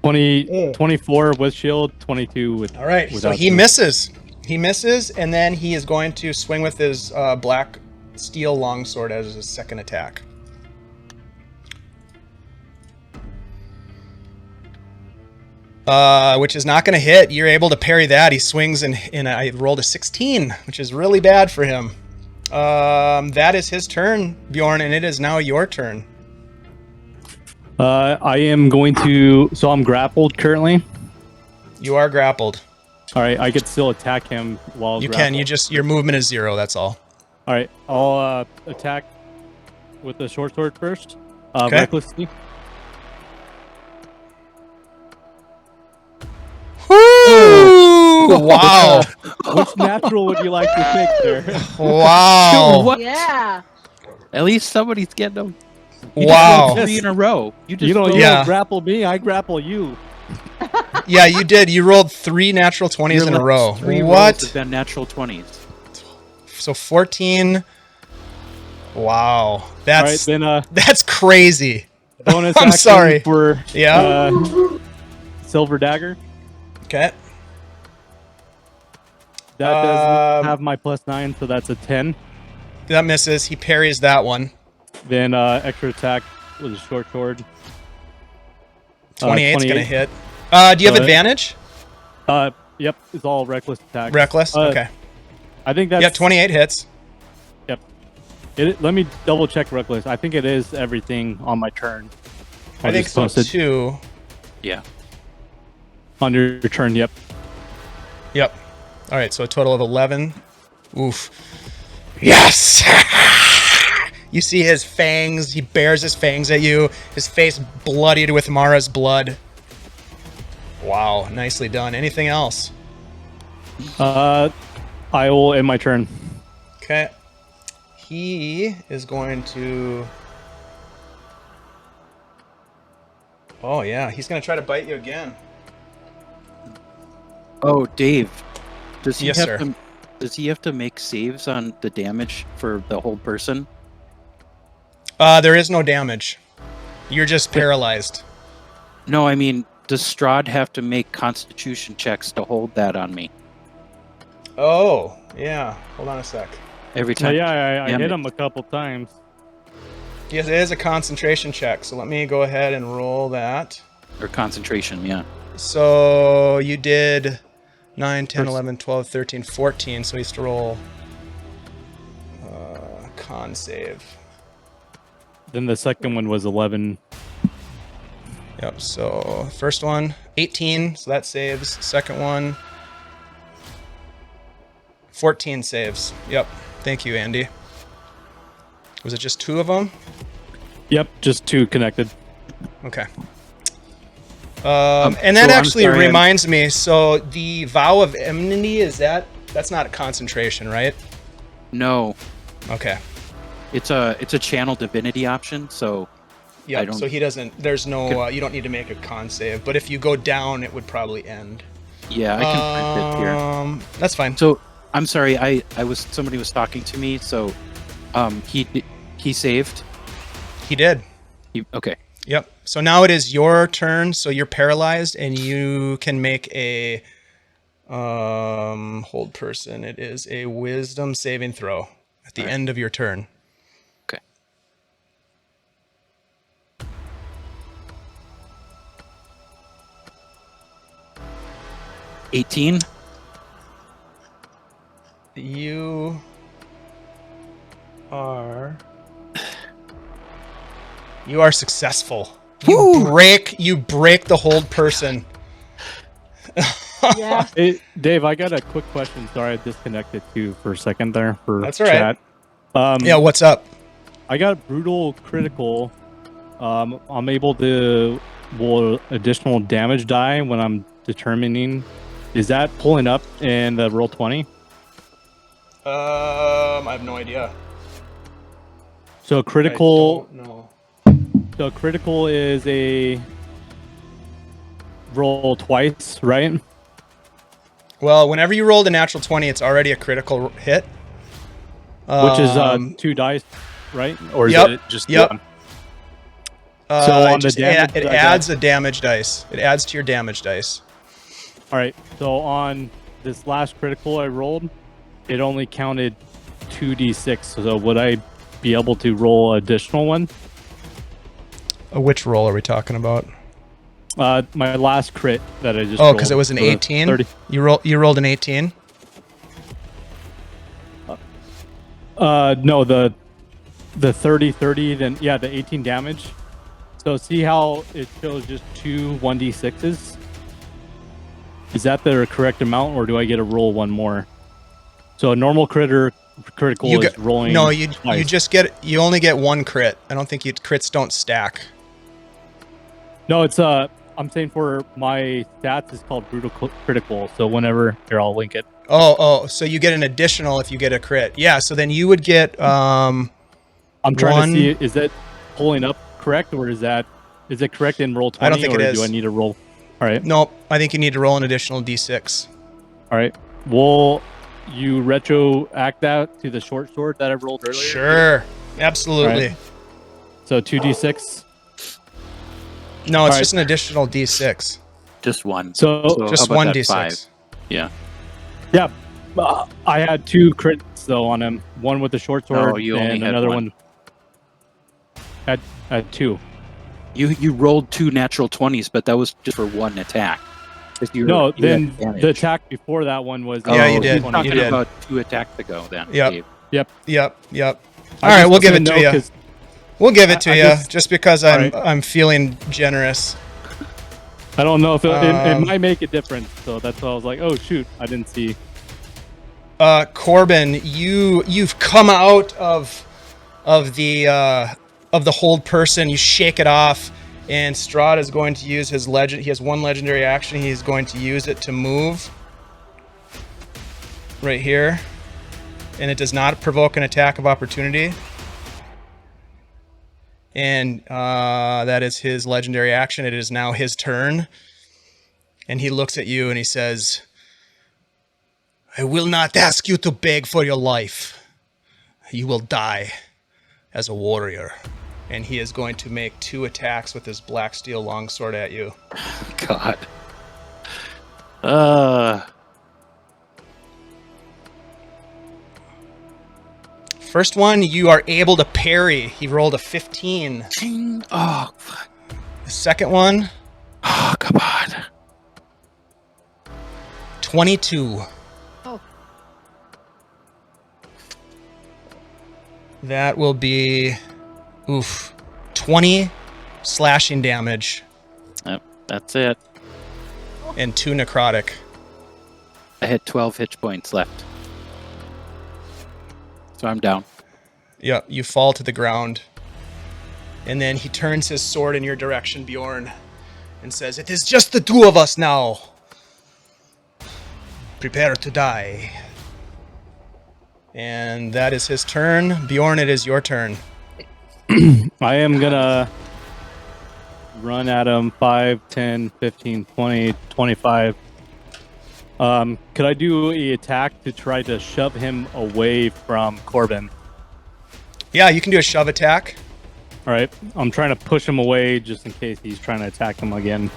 20, Oh. 24 with shield, 22 with. All right, so without he shield. misses. He misses, and then he is going to swing with his black steel longsword as his second attack. Which is not going to hit. You're able to parry that. He swings, and I rolled a 16, which is really bad for him. That is his turn, Bjorn, and it is now your turn. I am going to. So I'm grappled currently. You are grappled. All right, I could still attack him while. You grappled. can. Your movement is 0. That's all. All right, I'll attack with the short sword first. Okay. Recklessly. Woo! Wow! Which natural would you like to pick there? Wow! What? Yeah. At least somebody's getting them. You Wow! just rolled 3 in a row. You just You don't, rolled- you Yeah. don't grapple me, I grapple you. Yeah, you did. You rolled 3 natural 20s your in a last row. 3 rolls What? have been natural 20s. So 14. Wow, All right, that's then that's crazy. bonus I'm action sorry. for Yeah. silver dagger. Okay. That doesn't Um, have my +9, so that's a 10. That misses. He parries that one. Then extra attack with a short sword. 28's 28. gonna hit. Do you have So it- advantage? Yep, it's all reckless attack. Reckless. Okay. I think that's. Yeah, 28 hits. Yep. Let me double check reckless. I think it is everything on my turn. I I'll think just so post it too. Yeah. on your turn. Yep. Yep. All right, so a total of 11. Oof. Yes! You see his fangs. He bares his fangs at you. His face bloodied with Mara's blood. Wow, nicely done. Anything else? I will end my turn. Okay. He is going to... Oh, yeah. He's going to try to bite you again. Oh, Dave. Does he Yes, have sir. to? Does he have to make saves on the damage for the whole person? There is no damage. You're just paralyzed. No, I mean, does Strad have to make Constitution checks to hold that on me Oh, yeah. Hold on a sec. every So time? yeah, I Damn hit it. him a couple times. Yes, it is a concentration check, so let me go ahead and roll that. Or concentration, yeah. So you did 9, 10, 11, 12, 13, 14, so he has to roll con save. Then the second one was 11. Yep, so first one, 18, so that saves. Second one, 14 saves. Yep, thank you, Andy. Was it just 2 of them? Yep, just 2 connected. Okay. And that so I'm actually sorry, reminds me, so the vow of enmity, that's not a concentration, right? No, Okay. it's a channel divinity option. So I Yeah, don't- so he doesn't, there's no, you don't need to make a con save, but if you go down, it would probably end. yeah, I can print it here. That's fine. So I'm sorry, somebody was talking to me. So he saved. He did. Okay. Yep. So now it is your turn, so you're paralyzed, and you can make a, hold person. It is a wisdom saving throw at the end of your turn. Okay. $18. You are successful. You break the hold person. Yeah. Hey, Dave, I got a quick question. Sorry, I disconnected you for a second there for That's all right. chat. Yeah, what's up? I got a brutal critical. I'm able to roll additional damage die when I'm determining. Is that pulling up in the roll 20? I have no idea. So critical. No. So critical is a roll twice, right? Well, whenever you rolled a natural 20, it's already a critical hit. Which is 2 dice, right? Or is Yep, it just yep. one? So on the damage, it I got- adds a damage dice. It adds to your damage dice. All right. So on this last critical I rolled, it only counted 2d6. So would I be able to roll additional one? Which roll are we talking about? My last crit that I just Oh, rolled. because it was an the 18. 30. You rolled an 18. No, the 30, then yeah, the 18 damage. So see how it shows just 2 1d6s? Is that the correct amount, or do I get to roll one more? So a normal critical is rolling. No, you twice. you only get 1 crit. I don't think crits don't stack. No, it's I'm saying for my stats, it's called brutal critical. So whenever here, I'll link it. Oh, so you get an additional if you get a crit. Yeah, so then you would get I'm trying one- to see, is it pulling up correct, or is it correct in roll 20? I don't think or it is. Do I need to roll? All right. Nope, I think you need to roll an additional d6. All right. Will you retroact that to the short sword that I rolled earlier? Sure. Absolutely. Right. So 2d6. No, it's All just an additional d6. Just one. So Just how about one that, d6. 5? Yeah. yeah, I had 2 crits though on him. One with the short sword, Oh, you only and had another one. one at 2. You rolled 2 natural 20s, but that was just for one attack. 'Cause No, you had then advantage. the attack before that one was. Yeah, you you're did. Talking You did. about 2 attacks ago, then. Yep. Dave. Yep. All I right, just we'll give wanted it to to know you. 'cause We'll give it to I you just- because All right. I'm feeling generous. I don't know if it Um, might make a difference. So that's why I was like, oh shoot, I didn't see. Corben, you've come out of the hold person. You shake it off, and Strad is going to use his legend. He has one legendary action. He's going to use it to move right here, and it does not provoke an attack of opportunity. And that is his legendary action. It is now his turn, and he looks at you and he says, "I will not ask you to beg for your life. You will die as a warrior." And he is going to make 2 attacks with his black steel longsword at you. God. First one, you are able to parry. He rolled a 15. Ching. Oh, fuck. The second one, Oh, come on. 22. Oh, That will be, 20 slashing damage Yep, that's it. and 2 necrotic. I had 12 hit points left. So I'm down. Yep, you fall to the ground. And then he turns his sword in your direction, Bjorn, and says, "It is just the 2 of us now. Prepare to die." And that is his turn. Bjorn, it is your turn. I am gonna run at him 5, 10, 15, 20, 25. Could I do a attack to try to shove him away from Corben? Yeah, you can do a shove attack. All right, I'm trying to push him away just in case he's trying to attack him again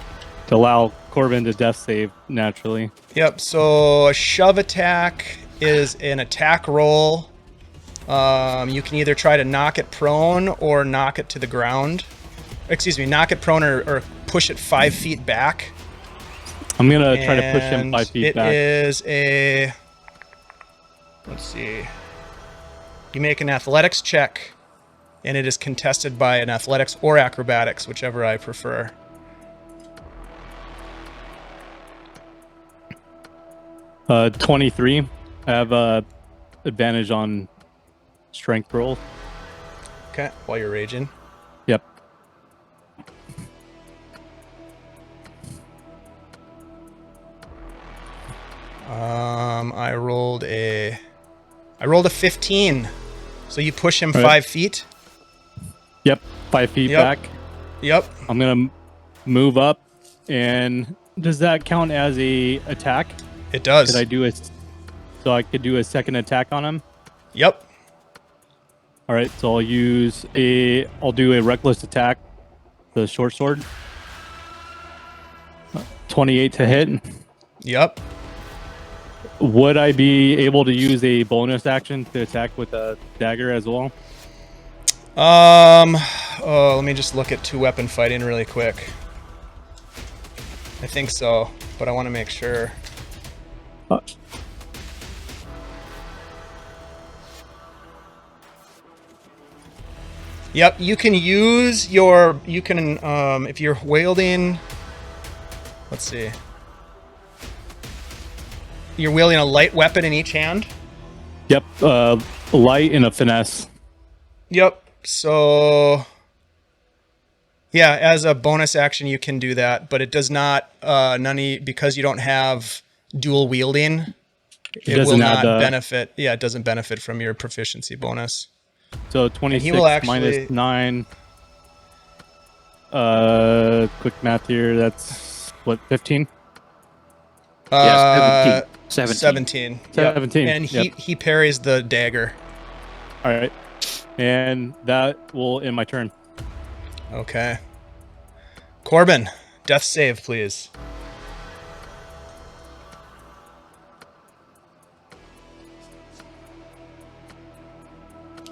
to allow Corben to death save naturally. Yep, so a shove attack is an attack roll. You can either try to knock it prone or knock it to the ground. Excuse me, knock it prone or push it 5 feet back. I'm gonna try to push him 5 feet back. It is a... Let's see. You make an athletics check, and it is contested by an athletics or acrobatics, whichever I prefer. Uh, 23. I have advantage on strength roll. Okay, while you're raging. Yep. I rolled a 15. So you push him All right. 5 feet. Yep. 5 feet Yep. back. Yep. I'm gonna move up, and does that count as a attack? It does. Could I do so I could do a second attack on him? Yep. All right, so I'll do a reckless attack, the short sword. 28 to hit. Yep. Would I be able to use a bonus action to attack with a dagger as well? Let me just look at 2-weapon fighting really quick. I think so, but I want to make sure. Yep, you can use your, if you're wielding, let's see. You're wielding a light weapon in each hand? Yep, light and a finesse. Yep, so, yeah, as a bonus action you can do that, but it does not, because you don't have dual wielding, it will not benefit, it doesn't benefit from your proficiency bonus. So 26 minus 9. Quick math here. That's what, 15? Yeah, 17. 17. 17. And he parries the dagger. All right. And that will end my turn. Okay. Corben, death save, please.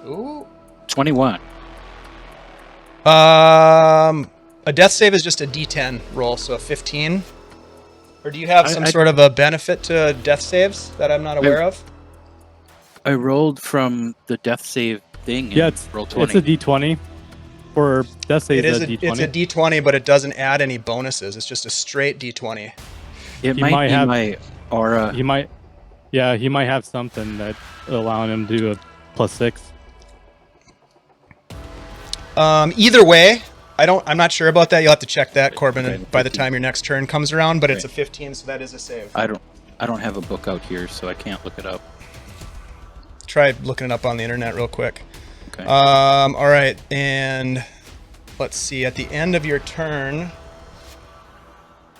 Ooh. 21. A death save is just a D10 roll, so a 15. Or do you have some sort of a benefit to death saves that I'm not aware of? I rolled from the death save thing. Yeah, and rolled 20. it's a D20. For death save, It's a D20. a D20, but it doesn't add any bonuses. It's just a straight D20. It might be have- my aura. He might Yeah, he might have something that allowing him to do a +6. Either way, I'm not sure about that. You'll have to check that, Corbin, Okay, by the 15. time your next turn comes around. But it's a Okay. 15, so that is a save. I don't have a book out here, so I can't look it up. Try looking it up on the internet real quick. Okay. All right, and let's see. At the end of your turn,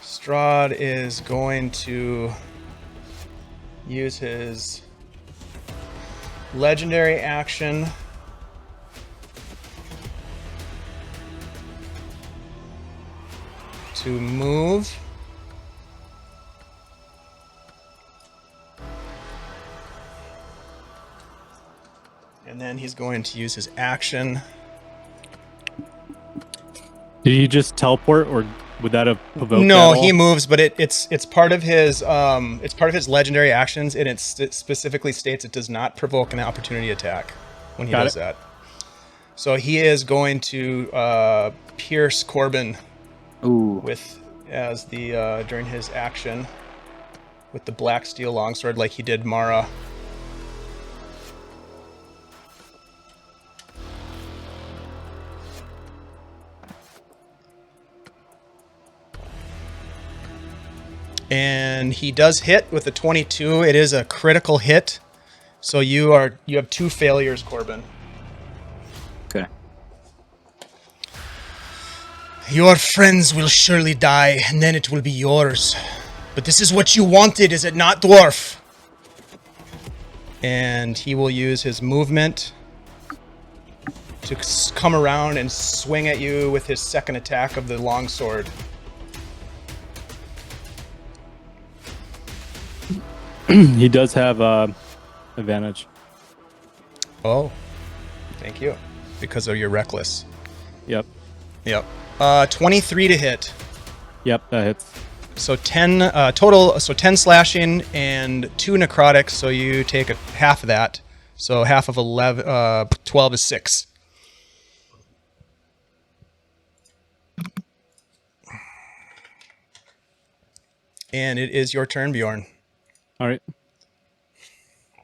Strad is going to use his legendary action to move. And then he's going to use his action. Did he just teleport, or would that have provoked? No, that all? he moves, but it's part of his legendary actions, and it specifically states it does not provoke an opportunity attack when he does that. So he is going to pierce Corben Ooh. during his action with the black steel longsword, like he did Mara. And he does hit with a 22. It is a critical hit. So you have 2 failures, Corbin. Okay. Your friends will surely die, and then it will be yours. But this is what you wanted, is it not, dwarf? And he will use his movement to come around and swing at you with his second attack of the longsword. He does have advantage. Oh, thank you. Because of your reckless. Yep. Yep. 23 to hit. Yep, that hits. So 10 total. So 10 slashing and 2 necrotic. So you take half of that. So half of 12 is 6. And it is your turn, Bjorn. All right.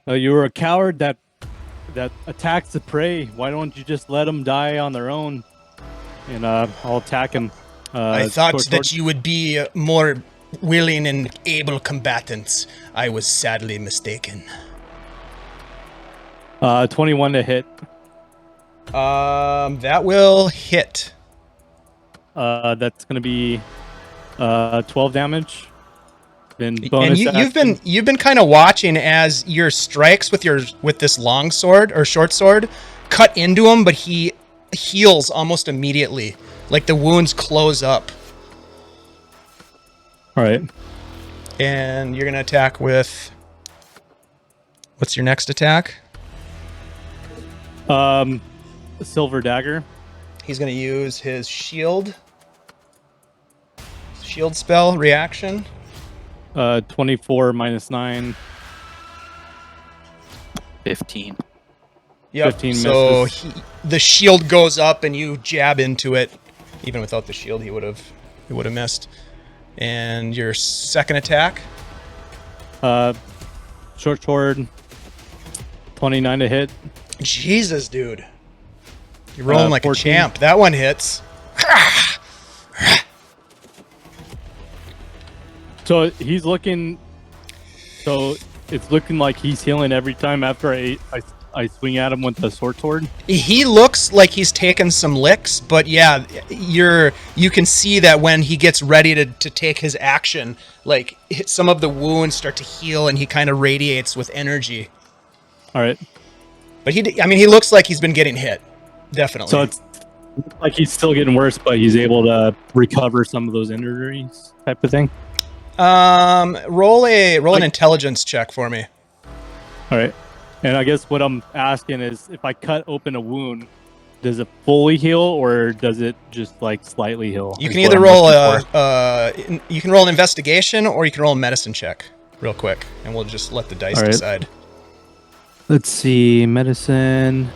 You were a coward that attacks the prey. Why don't you just let them die on their own? And I'll attack him. I thought toward- that you would be more willing and able combatants. I was sadly mistaken. 21 to hit. That will hit. That's gonna be 12 damage. Then And bonus you've been kind of watching as your strikes with this long sword or short sword cut into him, but he heals almost immediately. Like the wounds close up. All right. And you're gonna attack with. What's your next attack? Silver dagger. He's gonna use his shield spell reaction. 24 minus 9. 15. Yep. 15 so misses. the shield goes up and you jab into it. Even without the shield, he would have missed. And your second attack. Short sword. 29 to hit. Jesus, dude. You're rolling like 14. a champ. That one hits. So he's looking. So it's looking like he's healing every time after I swing at him with the sword. He looks like he's taken some licks, but yeah, you can see that when he gets ready to take his action, like some of the wounds start to heal and he kind of radiates with energy. All right. But he looks like he's been getting hit. Definitely. So it's like he's still getting worse, but he's able to recover some of those injuries, type of thing. Roll an intelligence check for me. All right. And I guess what I'm asking is, if I cut open a wound, does it fully heal or does it just like slightly heal? You is can what either I'm roll looking for. you can roll an investigation or you can roll a medicine check real quick, and we'll just let the dice All right. decide. Let's see, medicine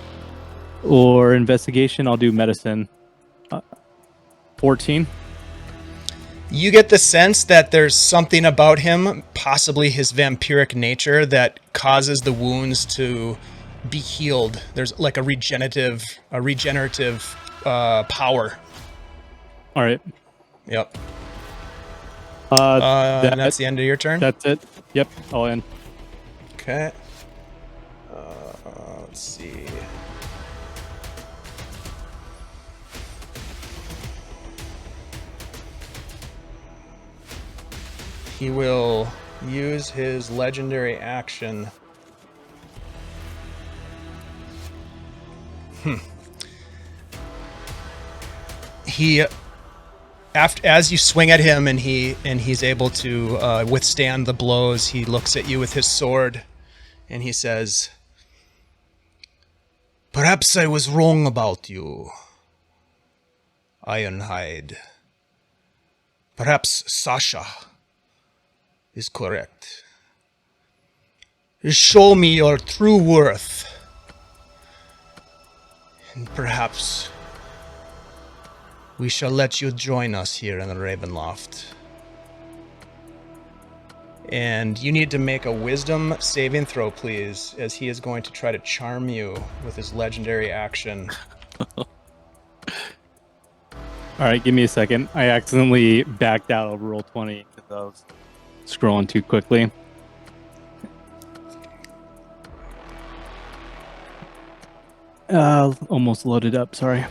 or investigation. I'll do medicine. 14. You get the sense that there's something about him, possibly his vampiric nature, that causes the wounds to be healed. There's like a regenerative power. All right. Yep. That- And that's the end of your turn? That's it. Yep. All in. Okay. Let's see. He will use his legendary action. He, as you swing at him and he's able to withstand the blows, he looks at you with his sword, and he says, "Perhaps I was wrong about you, Ironhide. Perhaps Sasha is correct. Show me your true worth, and perhaps we shall let you join us here in the Ravenloft." And you need to make a wisdom saving throw, please, as he is going to try to charm you with his legendary action. All right. Give me a second. I accidentally backed out of roll 20 because I was scrolling too quickly. Almost loaded up. Sorry.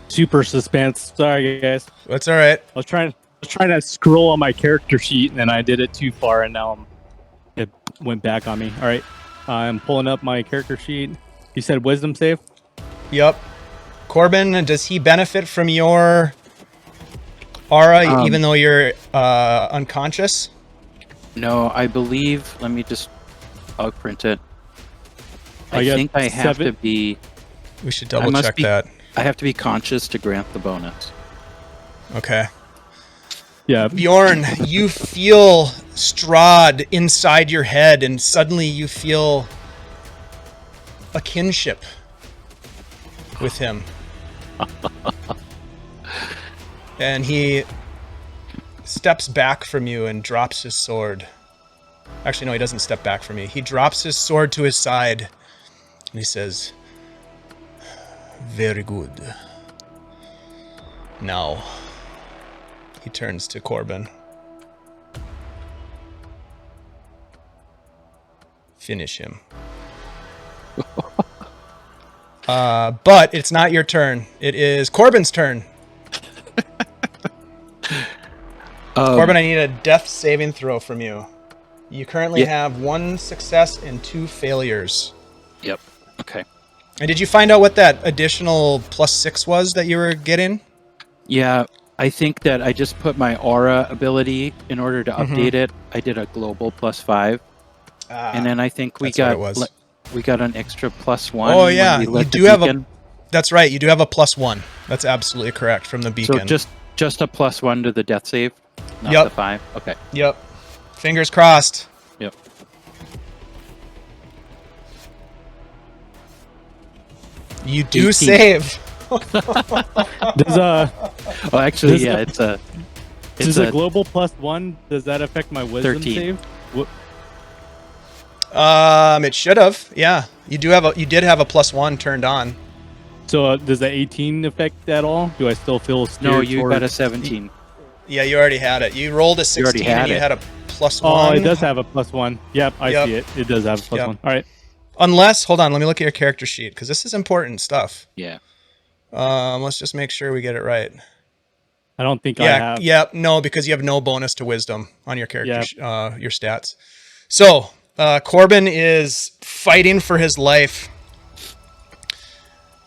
Super suspense. Sorry, guys. That's all right. I was trying to scroll on my character sheet, and then I did it too far, and now it went back on me. All right, I'm pulling up my character sheet. You said wisdom save? Yep. Corben, does he benefit from your aura even though you're unconscious? No, I believe. Let me just. I'll print it. I I got think I have 7. to be. We should double check be- that. I have to be conscious to grant the bonus. Okay. Yeah. Bjorn, you feel Strad inside your head, and suddenly you feel a kinship with him. And he steps back from you and drops his sword. Actually, no, he doesn't step back from you. He drops his sword to his side, and he says, "Very good. Now," he turns to Corben, "finish him." But it's not your turn. It is Corben's turn. Corben, I need a death saving throw from you. You currently have 1 success and 2 failures. Yep. Okay. And did you find out what that additional +6 was that you were getting? Yeah, I think that I just put my aura ability in order to update it. I did a global +5, and then I think we that's what it was. we got an extra +1. Oh yeah, when we you lit the do have a. beacon. That's right. You do have a +1. That's absolutely correct from the beacon. So just a +1 to the death save, not Yep. the 5. Okay. Yep. Fingers crossed. Yep. You do 18. save. Does Oh, actually, Does yeah, that- it's a. does a global +1, does that affect my wisdom 13. save? It should have. Yeah, you did have a +1 turned on. So does the 18 affect at all? Do I still feel steered No, you got a towards- 17. Yeah, you already had it. You rolled a 16 already had and you it. had a +1. Oh, it does have a +1. Yep, I Yep. see it. It does have a +1. Yep. All right. Unless, hold on, let me look at your character sheet because this is important stuff. Yeah. Let's just make sure we get it right. I don't think I Yeah, have. yeah, no, because you have no bonus to wisdom on your character, your stats. So, Corben is fighting for his life.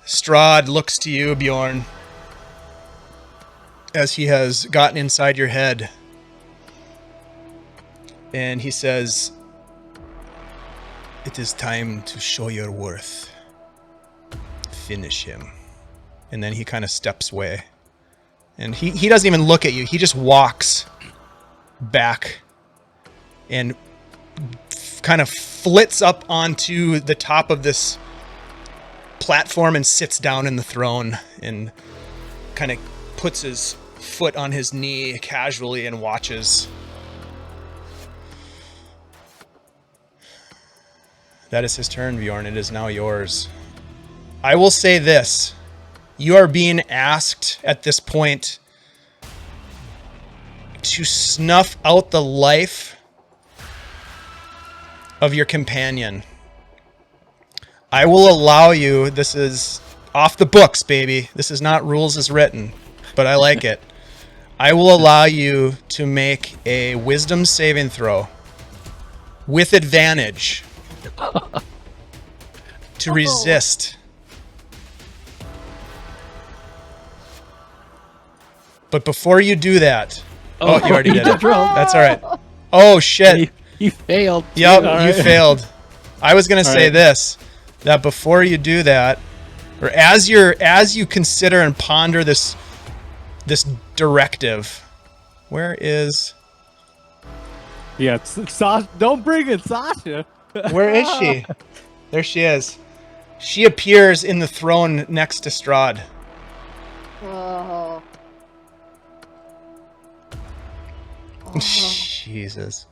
Strad looks to you, Bjorn, as he has gotten inside your head. And he says, "It is time to show your worth. Finish him." And then he kind of steps away. And he doesn't even look at you. He just walks back and kind of flits up onto the top of this platform and sits down in the throne and kind of puts his foot on his knee casually and watches. That is his turn, Bjorn. It is now yours. I will say this. You are being asked at this point to snuff out the life of your companion. I will allow you, this is off the books, baby. This is not rules as written, but I like it. I will allow you to make a wisdom saving throw with advantage to resist. But before you do that, oh, you already did it. That's all right. Oh shit! You failed. Yep, All you right. failed. I was gonna say right. this: that before you do that, or as you consider and ponder this directive, where is Yeah, Sasha. Don't bring it, Sasha. where is she? There she is. She appears in the throne next to Strad. Oh. Jesus.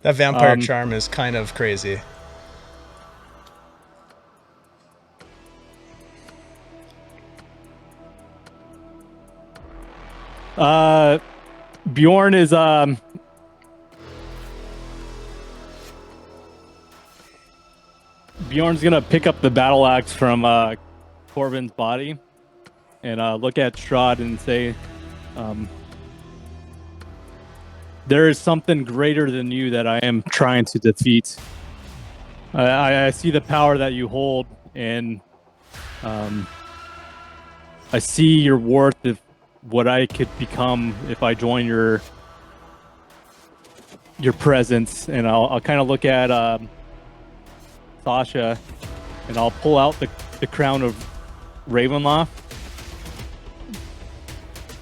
That vampire charm is kind of crazy. Bjorn is Bjorn's gonna pick up the battle axe from Corben's body and look at Strad and say, there is something greater than you that I am trying to defeat. I see the power that you hold, and I see your worth of what I could become if I join your presence. And I'll kind of look at Sasha, and I'll pull out the crown of Ravenloft,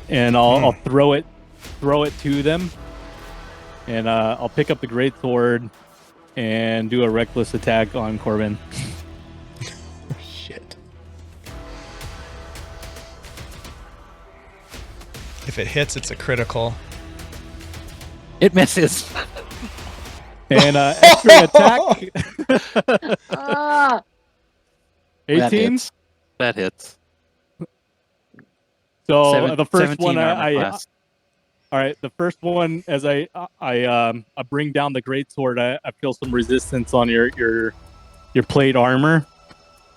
and I'll throw it to them. And I'll pick up the greatsword and do a reckless attack on Corben. Shit. If it hits, it's a critical. It misses. And extra attack, Ah. 18. That hits. So the first 17 one, armor I class. all right. The first one, as I bring down the greatsword, I feel some resistance on your plate armor.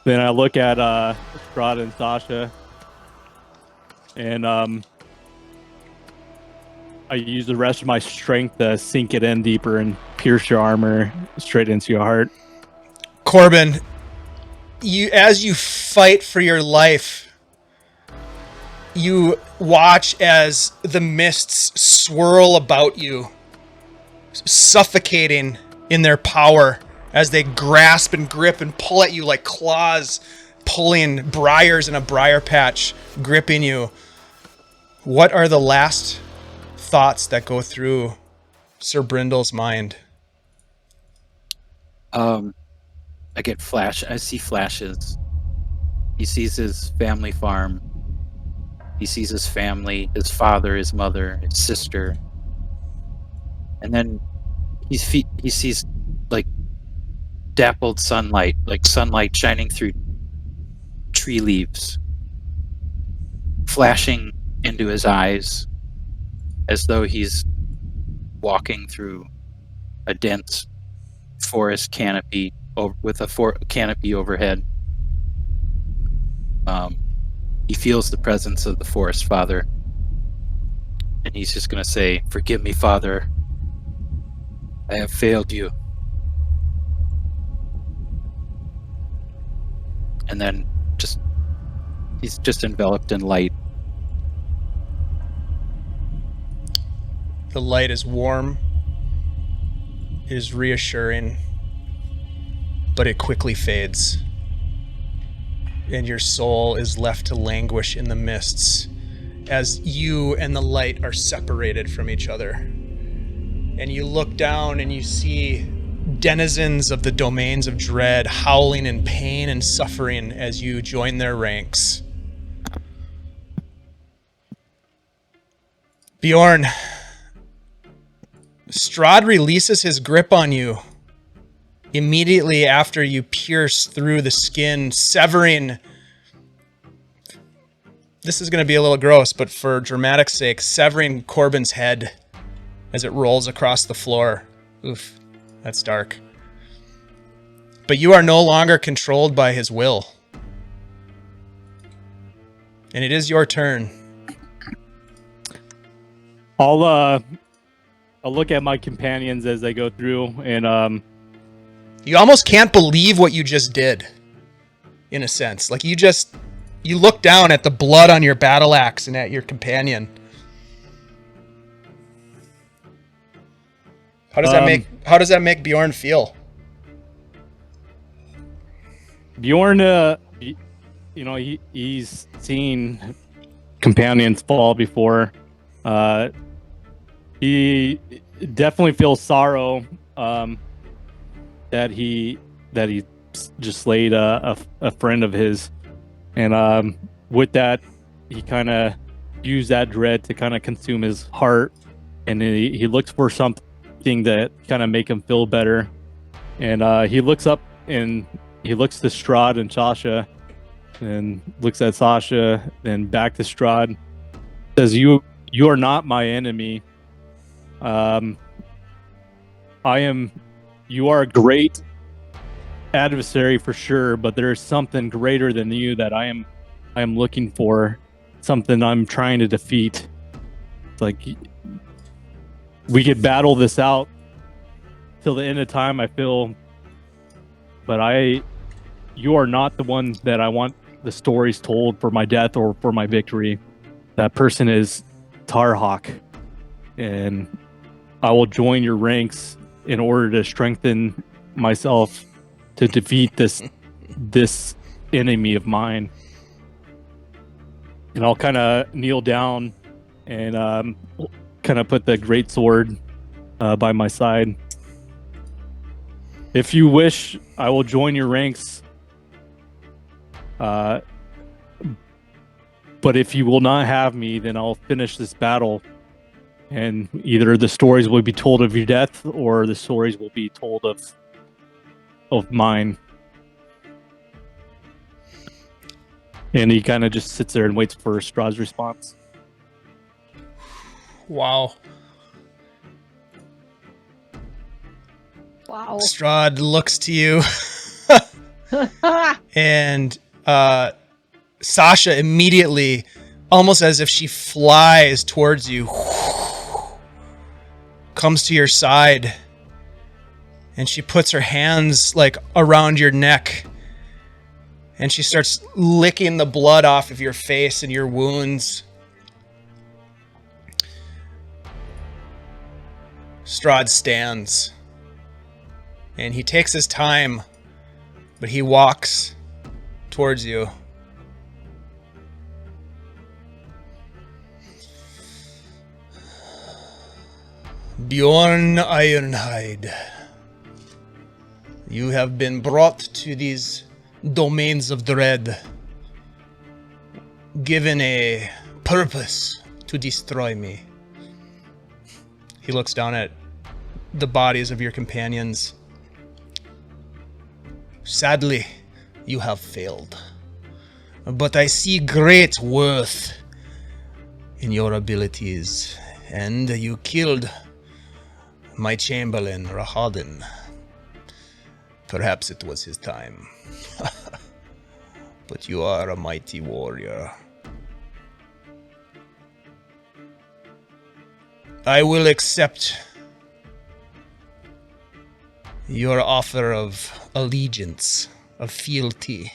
Then I look at Strad and Sasha, and I use the rest of my strength to sink it in deeper and pierce your armor straight into your heart. Corben, as you fight for your life, you watch as the mists swirl about you, suffocating in their power as they grasp and grip and pull at you like claws, pulling briars in a briar patch, gripping you. What are the last thoughts that go through Sir Brindle's mind? I see flashes. He sees his family farm. He sees his family, his father, his mother, his sister. And then he sees like dappled sunlight, like sunlight shining through tree leaves, flashing into his eyes as though he's walking through a dense forest canopy with a canopy overhead. He feels the presence of the forest father, and he's just going to say, "Forgive me, Father. I have failed you." And then he's just enveloped in light. The light is warm, it is reassuring, but it quickly fades. And your soul is left to languish in the mists as you and the light are separated from each other. and you look down and you see denizens of the domains of dread howling in pain and suffering as you join their ranks. Bjorn, Strad releases his grip on you immediately after you pierce through the skin, severing... This is going to be a little gross, but for dramatic sake, severing Corben's head as it rolls across the floor. Oof, that's dark. But you are no longer controlled by his will. And it is your turn. I'll look at my companions as they go through, and you almost can't believe what you just did, in a sense. Like, you look down at the blood on your battle axe and at your companion. How does that make Bjorn feel? Bjorn, he's seen companions fall before. He definitely feels sorrow that he just slayed a friend of his, and with that, he kind of used that dread to kind of consume his heart, and he looks for something that kind of make him feel better, and he looks up and he looks to Strad and Sasha, and looks at Sasha, then back to Strad, says, "You are not my enemy. You are a great adversary for sure, but there is something greater than you that I am looking for, something I'm trying to defeat. It's like we could battle this out till the end of time, I feel, but you are not the one that I want the stories told for my death or for my victory. That person is Tarhawk, and I will join your ranks in order to strengthen myself to defeat this enemy of mine." And I'll kind of kneel down and kind of put the great sword by my side. "If you wish, I will join your ranks. But if you will not have me, then I'll finish this battle. And either the stories will be told of your death, or the stories will be told of mine." And he kind of just sits there and waits for Strad's response. Wow. Wow. Strad looks to you, and Sasha immediately, almost as if she flies towards you, comes to your side, and she puts her hands like around your neck, and she starts licking the blood off of your face and your wounds. Strad stands, and he takes his time, but he walks towards you. "Bjorn Ironhide, you have been brought to these domains of dread, given a purpose to destroy me." He looks down at the bodies of your companions. "Sadly, you have failed, but I see great worth in your abilities, and you killed my Chamberlain, Rahadin. Perhaps it was his time. But you are a mighty warrior. I will accept your offer of allegiance, of fealty.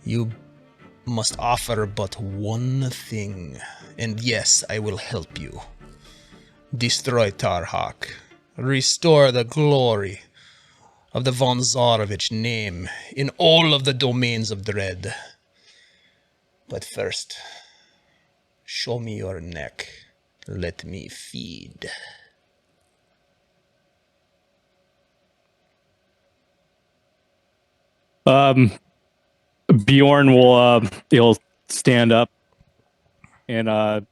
You must offer but one thing, and yes, I will help you. Destroy Tarhawk. Restore the glory of the von Zarovich name in all of the domains of dread. But first, show me your neck. Let me feed. Bjorn will he'll stand up and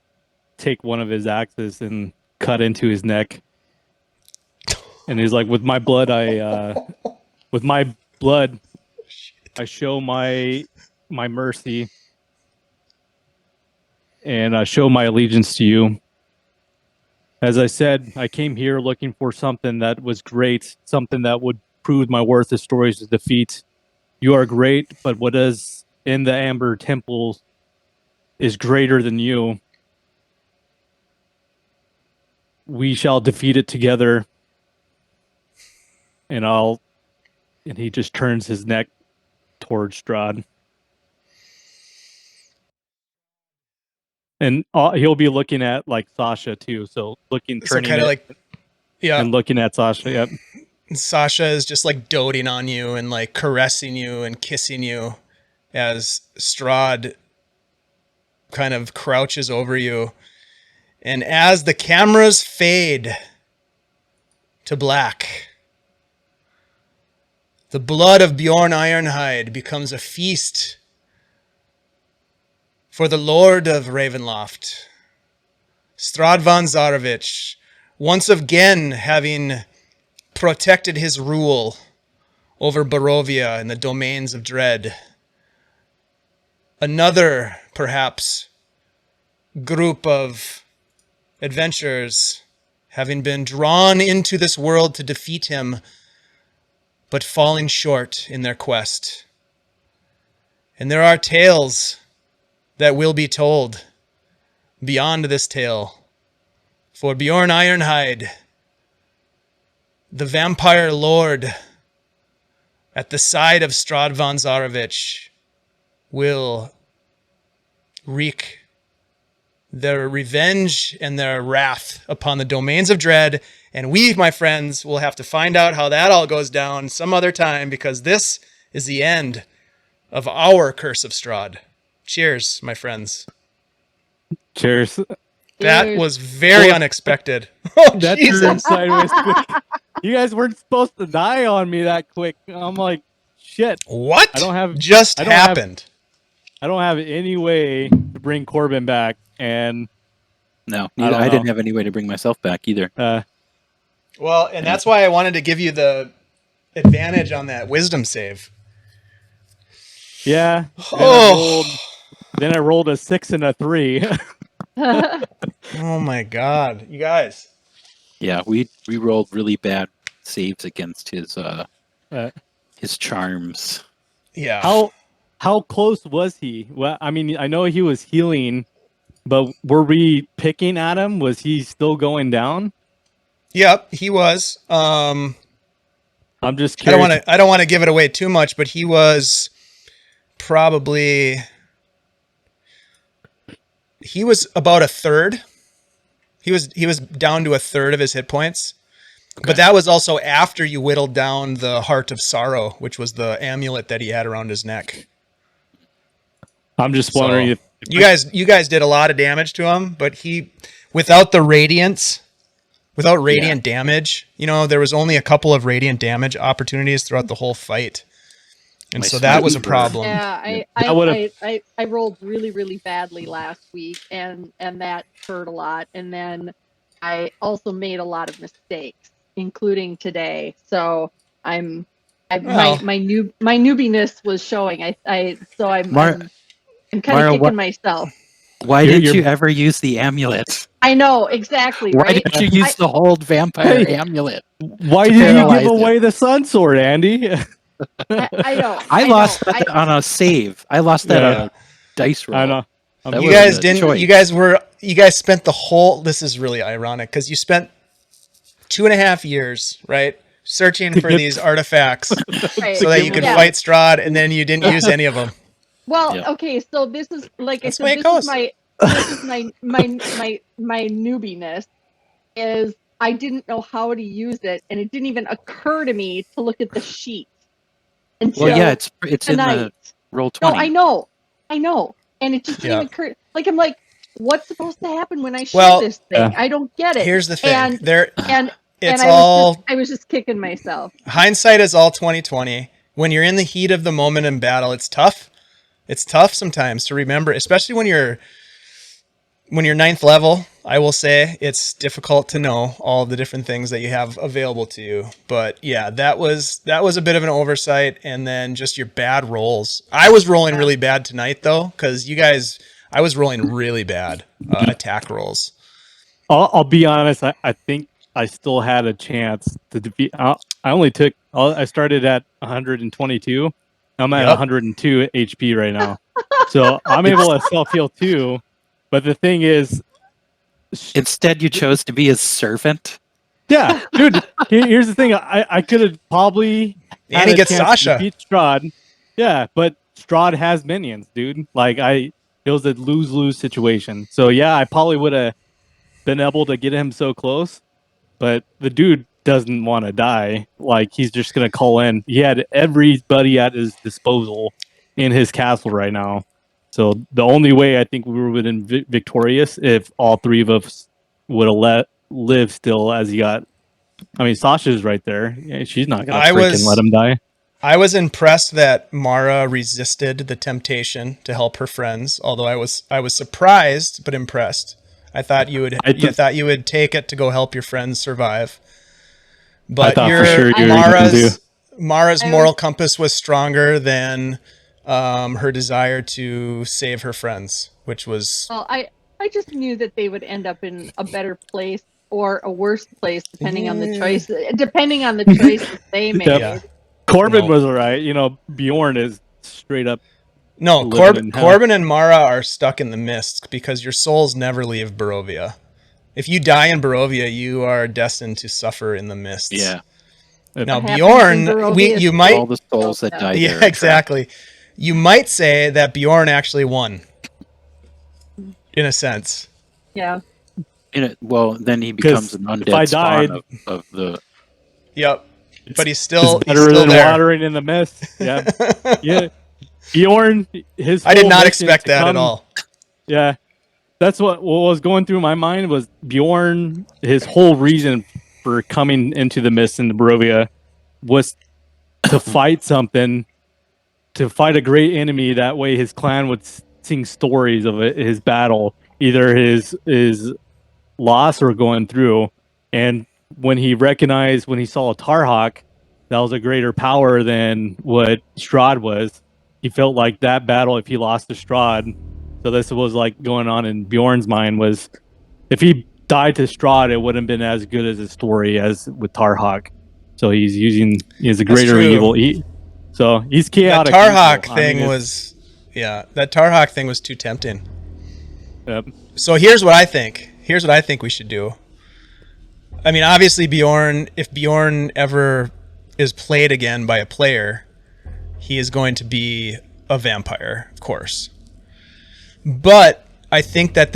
take one of his axes and cut into his neck. And he's like, with my blood I show my mercy and show my allegiance to you. As I said, I came here looking for something that was great, something that would prove my worth as stories of defeat. You are great, but what is in the Amber Temple is greater than you. We shall defeat it together. And he just turns his neck towards Strad. And he'll be looking at like Sasha too, so turning kind of like, yeah, and looking at Sasha. Yep. Sasha is just like doting on you and like caressing you and kissing you as Strad kind of crouches over you. And as the cameras fade to black, the blood of Bjorn Ironhide becomes a feast for the Lord of Ravenloft, Strad von Zarovich, once again having protected his rule over Barovia and the domains of dread. Another, perhaps, group of adventurers having been drawn into this world to defeat him, but falling short in their quest. And there are tales that will be told beyond this tale. For Bjorn Ironhide, the vampire lord at the side of Strad von Zarovich, will wreak their revenge and their wrath upon the domains of dread. And we, my friends, will have to find out how that all goes down some other time, because this is the end of our Curse of Strahd. Cheers, my friends. Cheers. That was very unexpected. Oh, That Jesus. turned sideways quick. You guys weren't supposed to die on me that quick. I'm like, shit. What I don't have happened? I don't have any way to bring Corben back, and No, I didn't have any way to bring myself back either. Well, and that's why I wanted to give you the advantage on that wisdom save. Yeah. Then I rolled a 6 and a 3. Oh my God, you guys. Yeah, we rolled really bad saves against his charms. Yeah. How close was he? Well, I mean, I know he was healing, but were we picking at him? Was he still going down? Yep, he was. I'm just curious. I don't want to give it away too much, but he was probably about a third. He was down to a third of his hit points. Okay. But that was also after you whittled down the Heart of Sorrow, which was the amulet that he had around his neck. I'm just wondering if you guys did a lot of damage to him, but he, without radiant damage, there was only a couple of radiant damage opportunities throughout the whole fight. And so that was a problem. Yeah, I rolled really, really badly last week, and that hurt a lot. And then I also made a lot of mistakes, including today. So my newbiness was showing. I'm kind of kicking myself. Why didn't you ever use the amulet? I know, exactly. Why right? didn't you use the hold vampire amulet? Why did you give away the sun sword, Andy? I know. I lost that on a save. I lost that on a dice roll. I know. You guys didn't. You guys spent the whole. This is really ironic because you spent 2.5 years, right, searching for these artifacts so that you could fight Strahd, and then you didn't use any of them. Well, okay, so this is like That's I said, this is my newbiness is I didn't know how to use it, and it didn't even occur to me to look at the sheet until it's tonight. in the roll 20. No, I know, and it just didn't even occur. Like I'm like, what's supposed to happen when I shoot Well, this thing? I don't get it. Here's the thing. And It's I all I was just kicking myself. hindsight is all 2020. When you're in the heat of the moment in battle, it's tough. It's tough sometimes to remember, especially when you're ninth level. I will say it's difficult to know all the different things that you have available to you. But yeah, that was a bit of an oversight, and then just your bad rolls. I was rolling really bad tonight though, because I was rolling really bad attack rolls. I'll be honest. I think I still had a chance to defeat. I started at 122. I'm at 102 HP right now, so I'm able to self heal too. But the thing is, instead you chose to be his servant. Yeah, dude. Here's the thing. I could have probably and he gets Sasha. Beat Strad. Yeah, but Strad has minions, dude. Like it was a lose-lose situation. So yeah, I probably would have been able to get him so close, but the dude doesn't want to die. Like he's just gonna call in. He had everybody at his disposal in his castle right now. So the only way I think we would have been victorious if all three of us would have live still as he got. I mean, Sasha's right there. Yeah, she's not gonna freaking let him die. I was impressed that Mara resisted the temptation to help her friends. Although I was surprised but impressed. I thought you would take it to go help your friends survive. But Mara's moral compass was stronger than her desire to save her friends, which was. Well, I just knew that they would end up in a better place or a worse place, depending on the choices they made. Yeah. Corben was alright. Bjorn is straight up. No, Corben and Mara are stuck in the mist because your souls never leave Barovia. If you die in Barovia, you are destined to suffer in the mists. Yeah. Now Bjorn, you might all the souls that die. Yeah, exactly. You might say that Bjorn actually won, in a sense. Yeah. Well, then he becomes an undead spawn of the. Yep. But he's still better than there. Watering in the mist. Yeah. Yeah. Bjorn, I did not expect that at all. Yeah. That's what was going through my mind was Bjorn, his whole reason for coming into the mist in the Barovia was to fight something, to fight a great enemy. That way his clan would sing stories of his battle, either his loss or going through. And when he saw a Tarhawk that was a greater power than what Strad was, he felt like that battle, if he lost to Strad, so this was like going on in Bjorn's mind, was if he died to Strad, it wouldn't have been as good as a story as with Tarhawk. So he's a greater evil. So he's chaotic. That Tarhawk thing was too tempting. Yep. So here's what I think. Here's what I think we should do. I mean, obviously if Bjorn ever is played again by a player, he is going to be a vampire, of course. But I think that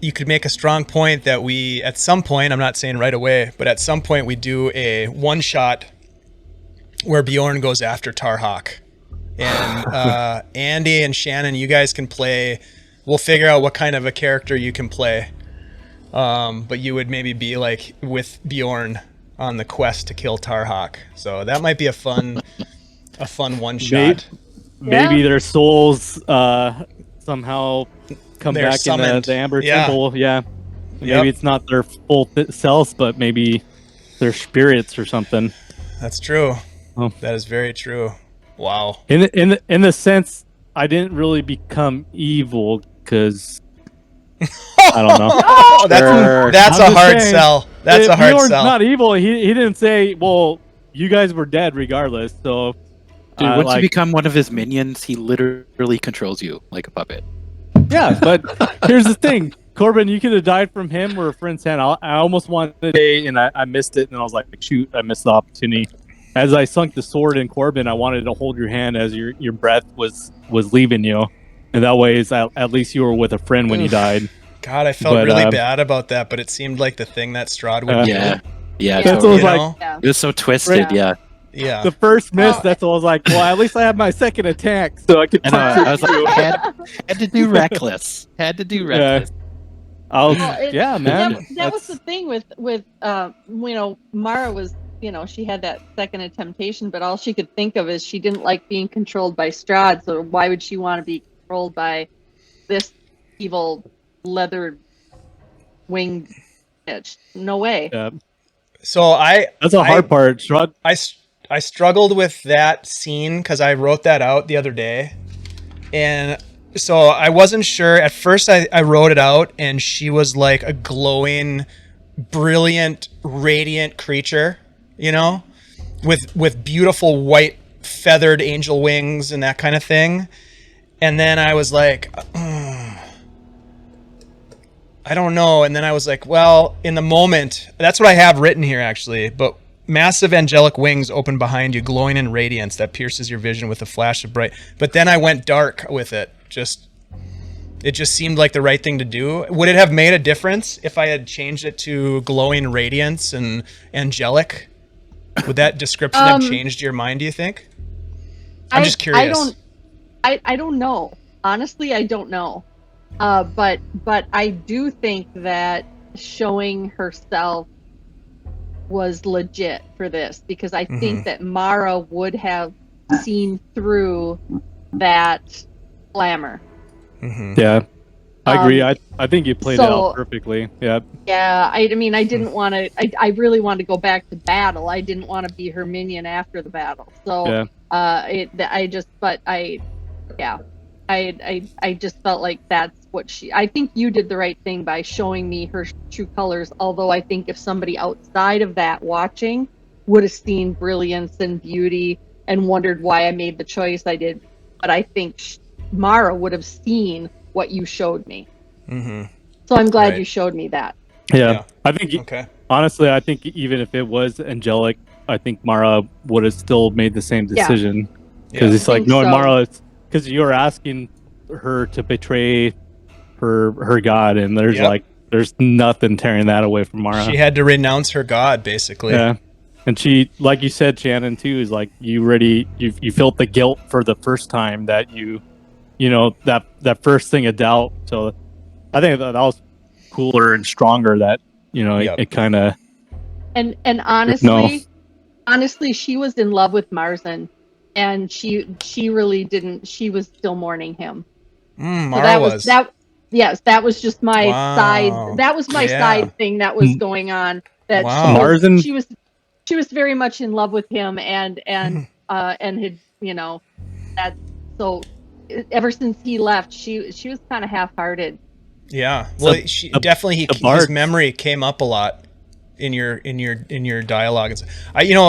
you could make a strong point that we, at some point, I'm not saying right away, but at some point we do a one-shot where Bjorn goes after Tarhawk. And Andy and Shannon, you guys can play. We'll figure out what kind of a character you can play. But you would maybe be like with Bjorn on the quest to kill Tarhawk. So that might be a fun one-shot. Maybe their souls somehow come They're back summoned. in the Amber Temple. Yeah. Maybe it's not their full selves, but maybe their spirits or something. That's true. Oh. That is very true. Wow. In the sense, I didn't really become evil because I don't know. Oh, that's a hard sell. That's a hard sell. Not evil. He didn't say, well, you guys were dead regardless. So, dude, once you become one of his minions, he literally controls you like a puppet. Yeah, but here's the thing. Corben, you could have died from him or a friend's hand. I almost wanted to say, and I missed it, and I was like, shoot, I missed the opportunity. As I sunk the sword in Corben, I wanted to hold your hand as your breath was leaving you. And that way, at least you were with a friend when you died. God, I felt really bad about that, but it seemed like the thing that Strad would do. Yeah. That's what totally. It was so twisted, Yeah. The first miss, Well, that's all I was like, well, at least I have my second attack, so I could And punch I was like, had to do reckless. Had to do reckless. I was, Well, yeah, man. that was the thing with Mara was, she had that second of temptation, but all she could think of is she didn't like being controlled by Strad, so why would she want to be controlled by this evil leather winged bitch? No way. Yeah. So That's a hard part. Strahd. I struggled with that scene because I wrote that out the other day, and so I wasn't sure at first. I wrote it out, and she was like a glowing, brilliant, radiant creature, with beautiful white feathered angel wings and that kind of thing. And then I was like, I don't know. And then I was like, well, in the moment, that's what I have written here actually, but massive angelic wings open behind you, glowing in radiance that pierces your vision with a flash of bright. But then I went dark with it. It just seemed like the right thing to do. Would it have made a difference if I had changed it to glowing radiance and angelic? Would that description have changed your mind, do you think? I'm just curious. I don't know. Honestly, I don't know. But I do think that showing herself was legit for this, because I think that Mara would have seen through that glamour. Yeah, I agree. I think you played it out perfectly. Yeah. Yeah, I mean, I didn't want to. I really wanted to go back to battle. I didn't want to be her minion after the battle. So, yeah. I just felt like that's what I think you did the right thing by showing me her true colors. Although I think if somebody outside of that watching would have seen brilliance and beauty and wondered why I made the choice I did, but I think Mara would have seen what you showed me. So I'm glad you showed me that. Yeah. I think, honestly, I think even if it was angelic, I think Mara would have still made the same decision. Because it's like, knowing Mara, because you're asking her to betray her god, and there's nothing tearing that away from Mara. She had to renounce her god, basically. Yeah. And she, like you said, Shannon, too, is like, you felt the guilt for the first time that that first thing of doubt. So I think that was cooler and stronger that, it kind of. And honestly, she was in love with Marzan, and she really didn't. She was still mourning him. Mara was. Yes, that was just my side. That was my side thing that was going on. That she was very much in love with him, and had that. So ever since he left, she was kind of half-hearted. Yeah, well, his memory came up a lot in your dialogue.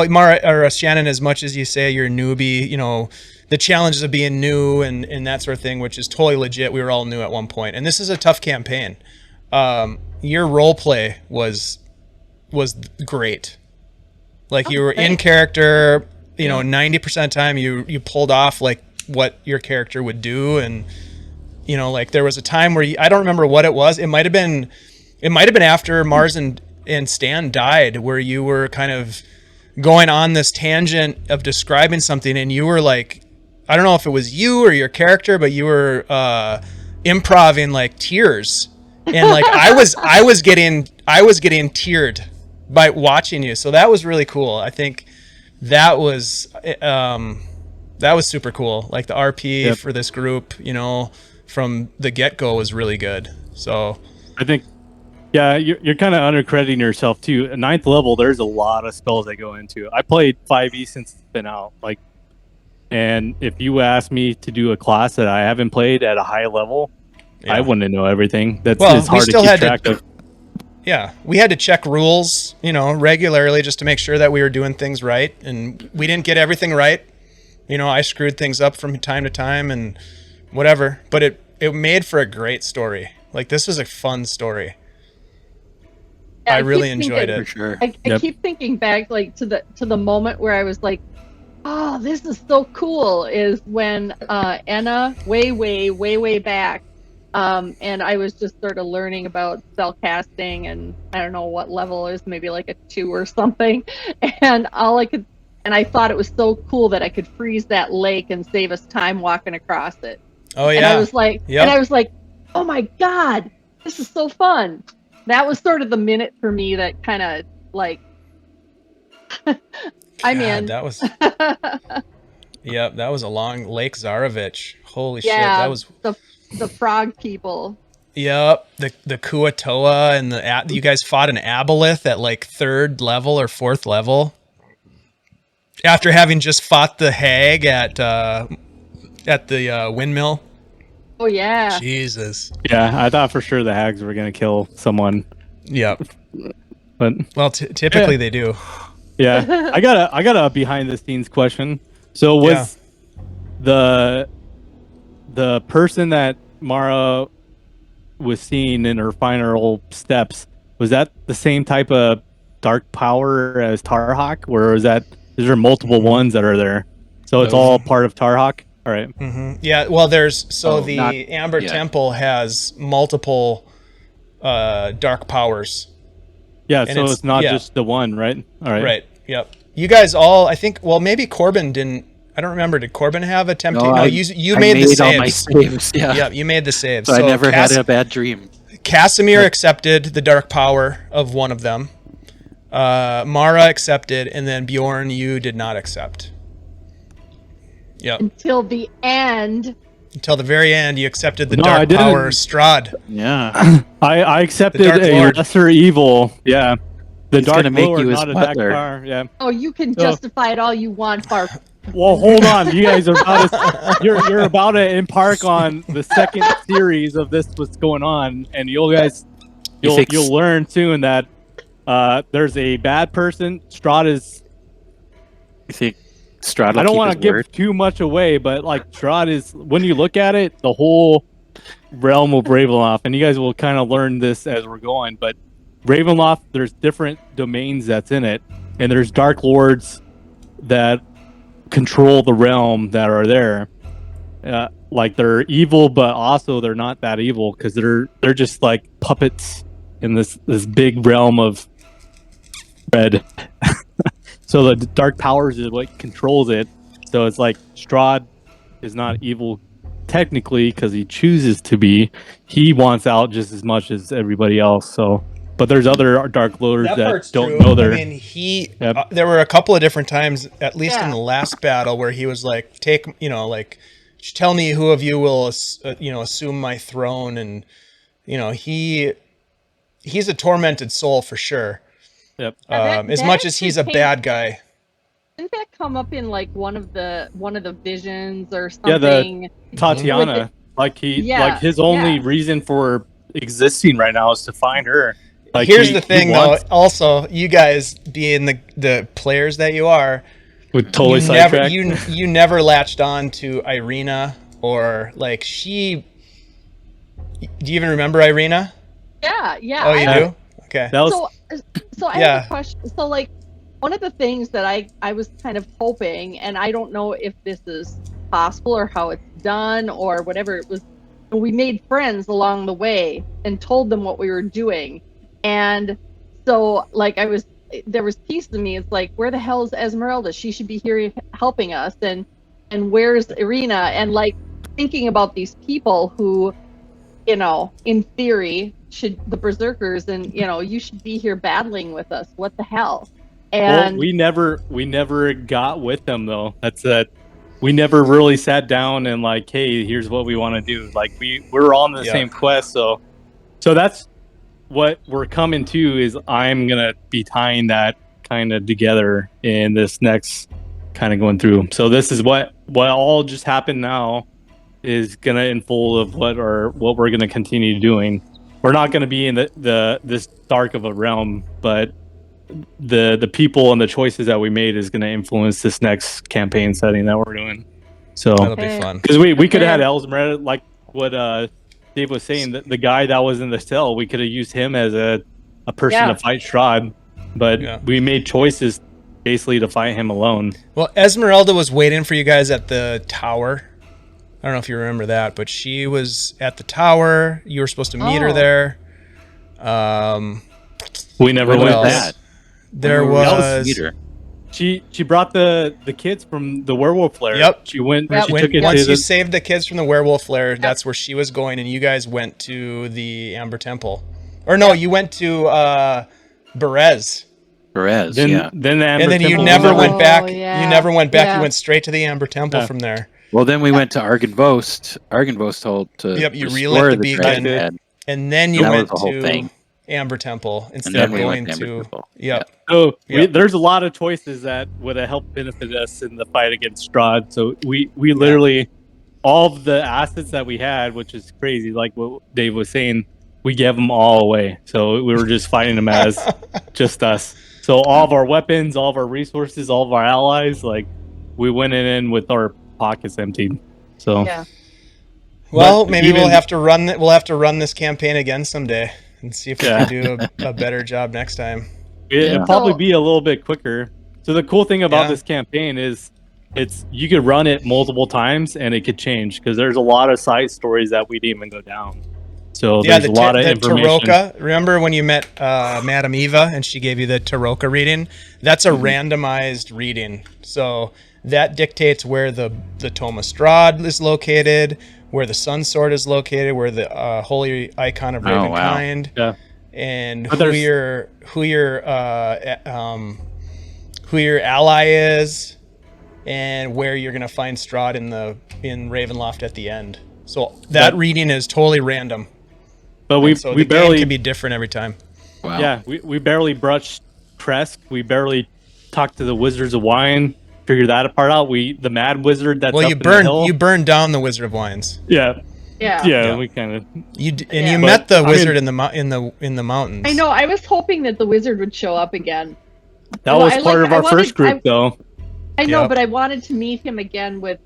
Mara or Shannon, as much as you say you're a newbie, the challenges of being new and that sort of thing, which is totally legit. We were all new at one point, and this is a tough campaign. Your role play was great. Like, you were in character. 90% of the time you pulled off like what your character would do, and like there was a time where I don't remember what it was. It might have been after Mars and Stan died, where you were kind of going on this tangent of describing something, and you were like, I don't know if it was you or your character, but you were improvising like tears, and like I was getting teared by watching you. So that was really cool. I think that was super cool. Like the RP for this group, from the get-go was really good. So I think, yeah, you're kind of undercrediting yourself too. At 9th level, there's a lot of spells that go into it. I played 5e since it's been out. And if you ask me to do a class that I haven't played at a high level, I wouldn't know everything. It's hard to keep track of. Yeah, we had to check rules, regularly just to make sure that we were doing things right. And we didn't get everything right. I screwed things up from time to time and whatever. But it made for a great story. Like, this was a fun story. I really enjoyed it. For sure. I keep thinking back, like, to the moment where I was like, oh, this is so cool, is when Anna, way back, and I was just sort of learning about spell casting, and I don't know what level it was, maybe like a 2 or something, and all I could and I thought it was so cool that I could freeze that lake and save us time walking across it. Oh yeah. And I was like, Yep. oh my God, this is so fun. That was sort of the minute for me that kind of like, I'm God, in. That was. Yep, that was a long Lake Zarovich. Holy shit, Yeah, that was. the frog people. Yep, the Kuatoa and you guys fought an aboleth at like 3rd level or 4th level. After having just fought the hag at the windmill. Oh yeah. Jesus. Yeah, I thought for sure the hags were gonna kill someone, Yep. but Well, typically they do. yeah, I got a behind the scenes question. So was the person that Mara was seeing in her final steps, was that the same type of dark power as Tarhawk, or is there multiple ones that are there? So it's all part of Tarhawk. All right. Mm-hmm. Yeah. Well, the not Amber yet. Temple has multiple dark powers. Yeah. And So it's not yeah. just the one, right? All right. Right. Yep. You guys all, I think. Well, maybe Corben didn't. I don't remember. Did Corben have a temptation? No, you made the saves. all my saves. Yeah. Yep. You made the saves. So I never had a bad dream. Casimir accepted the dark power of one of them. Mara accepted, and then Bjorn, you did not accept. Yep. Until the end. Until the very end, you accepted the No, I dark didn't. power Strad. Yeah. I accepted Dark a Lord. lesser evil. Yeah. The He's dark gonna make lord, you his not a dark butler. power. Yeah. Oh, you can justify it all you want, Barf. Well, hold on. You guys are you're about to embark on the second series of this. What's going on, and you'll learn soon that there's a bad person. Strad is. You think Strad? I don't want to give too much away, but like Strad is, when you look at it, the whole realm of Ravenloft, and you guys will kind of learn this as we're going. But Ravenloft, there's different domains that's in it, and there's dark lords that control the realm that are there. Like they're evil, but also they're not that evil because they're just like puppets in this big realm of red. So the dark powers is what controls it. So it's like Strad is not evil technically because he chooses to be. He wants out just as much as everybody else. So, but there's other dark lords that don't know they're. I mean, there were a couple of different times, at least in the last battle, where he was like, tell me who of you will, assume my throne. And, he's a tormented soul for sure. Yep. As much as he's a bad guy. Didn't that come up in like one of the visions or something? Yeah, the Tatiana. Like his only reason for existing right now is to find her. Like here's the thing, though. Also, you guys being the players that you are, would totally sidetrack. You never latched on to Irina or like she. Do you even remember Irina? Yeah. Oh, you do? Okay. So I have a question. So like one of the things that I was kind of hoping, and I don't know if this is possible or how it's done or whatever it was. We made friends along the way and told them what we were doing. And so like there was peace in me. It's like, where the hell is Esmeralda? She should be here helping us. And where's Irina? And like thinking about these people who, in theory should, the berserkers, and you should be here battling with us. What the hell? And we never got with them though. That's that. We never really sat down and like, hey, here's what we want to do. Like we're on the same quest. So that's what we're coming to, is I'm going to be tying that kind of together in this next kind of going through. So this is what all just happened now is going to unfold of what we're going to continue doing. We're not going to be in this dark of a realm, but the people and the choices that we made is going to influence this next campaign setting that we're doing. So that'll be fun. Because we could have had Elsmeretta, like what Dave was saying, the guy that was in the cell, we could have used him as a person to fight Strad, but we made choices basically to fight him alone. Well, Esmeralda was waiting for you guys at the tower. I don't know if you remember that, but she was at the tower. You were supposed to meet her there. We never went that. There was. She brought the kids from the werewolf lair. Yep. She went. Yep. She took it Once to you the. saved the kids from the werewolf lair, that's where she was going, and you guys went to the Amber Temple. Or no, you went to Berez. Perez, Then yeah. then the Amber And then you Temple never was went over. back. yeah. You never went back. Yeah. You went straight to the Amber Temple Yeah. from there. Well, then we went to Argynvost. Argynvost told to Yep, you restore relit the the beacon. dragon head, And then you That went was the whole to thing. Amber Temple and instead then of we going went to Amber to. Temple. Yep. So Yep. there's a lot of choices that would have helped benefit us in the fight against Strad. So we literally all of the assets that we had, which is crazy, like what Dave was saying, we gave them all away. So we were just fighting them as just us. So all of our weapons, all of our resources, all of our allies, like we went in with our pockets emptied. So Yeah. Well, But maybe even- we'll have to run. We'll have to run this campaign again someday and see if we Yeah. can do a better job next time. it'd Yeah. probably So- be a little bit quicker. So the cool thing about Yeah. this campaign is you could run it multiple times and it could change because there's a lot of side stories that we didn't even go down. So Yeah, there's a lot of the information. Taroka. Remember when you met Madame Eva and she gave you the Taroka reading? That's a randomized reading. So that dictates where the Tome of Strad is located, where the Sun Sword is located, where the Holy Icon of Oh, wow. Ravenkind, Yeah. and But who there's- your ally is, and where you're gonna find Strahd in Ravenloft at the end. So that But- reading is totally random. But we And so we the game barely can be different every time. Wow. yeah we barely brushed Kresk. We barely talked to the Wizards of Wine. Figured that part out. The Mad Wizard that's Well, up you in the hill. burned down the Wizard of Wines. Yeah. Yeah. Yeah, we kind of. And Yeah. you But, met the I mean- wizard in the mountains. I know. I was hoping that the wizard would show up again. That Well, was I part like- of I our first wanted- group, though. I know, Yep. but I wanted to meet him again with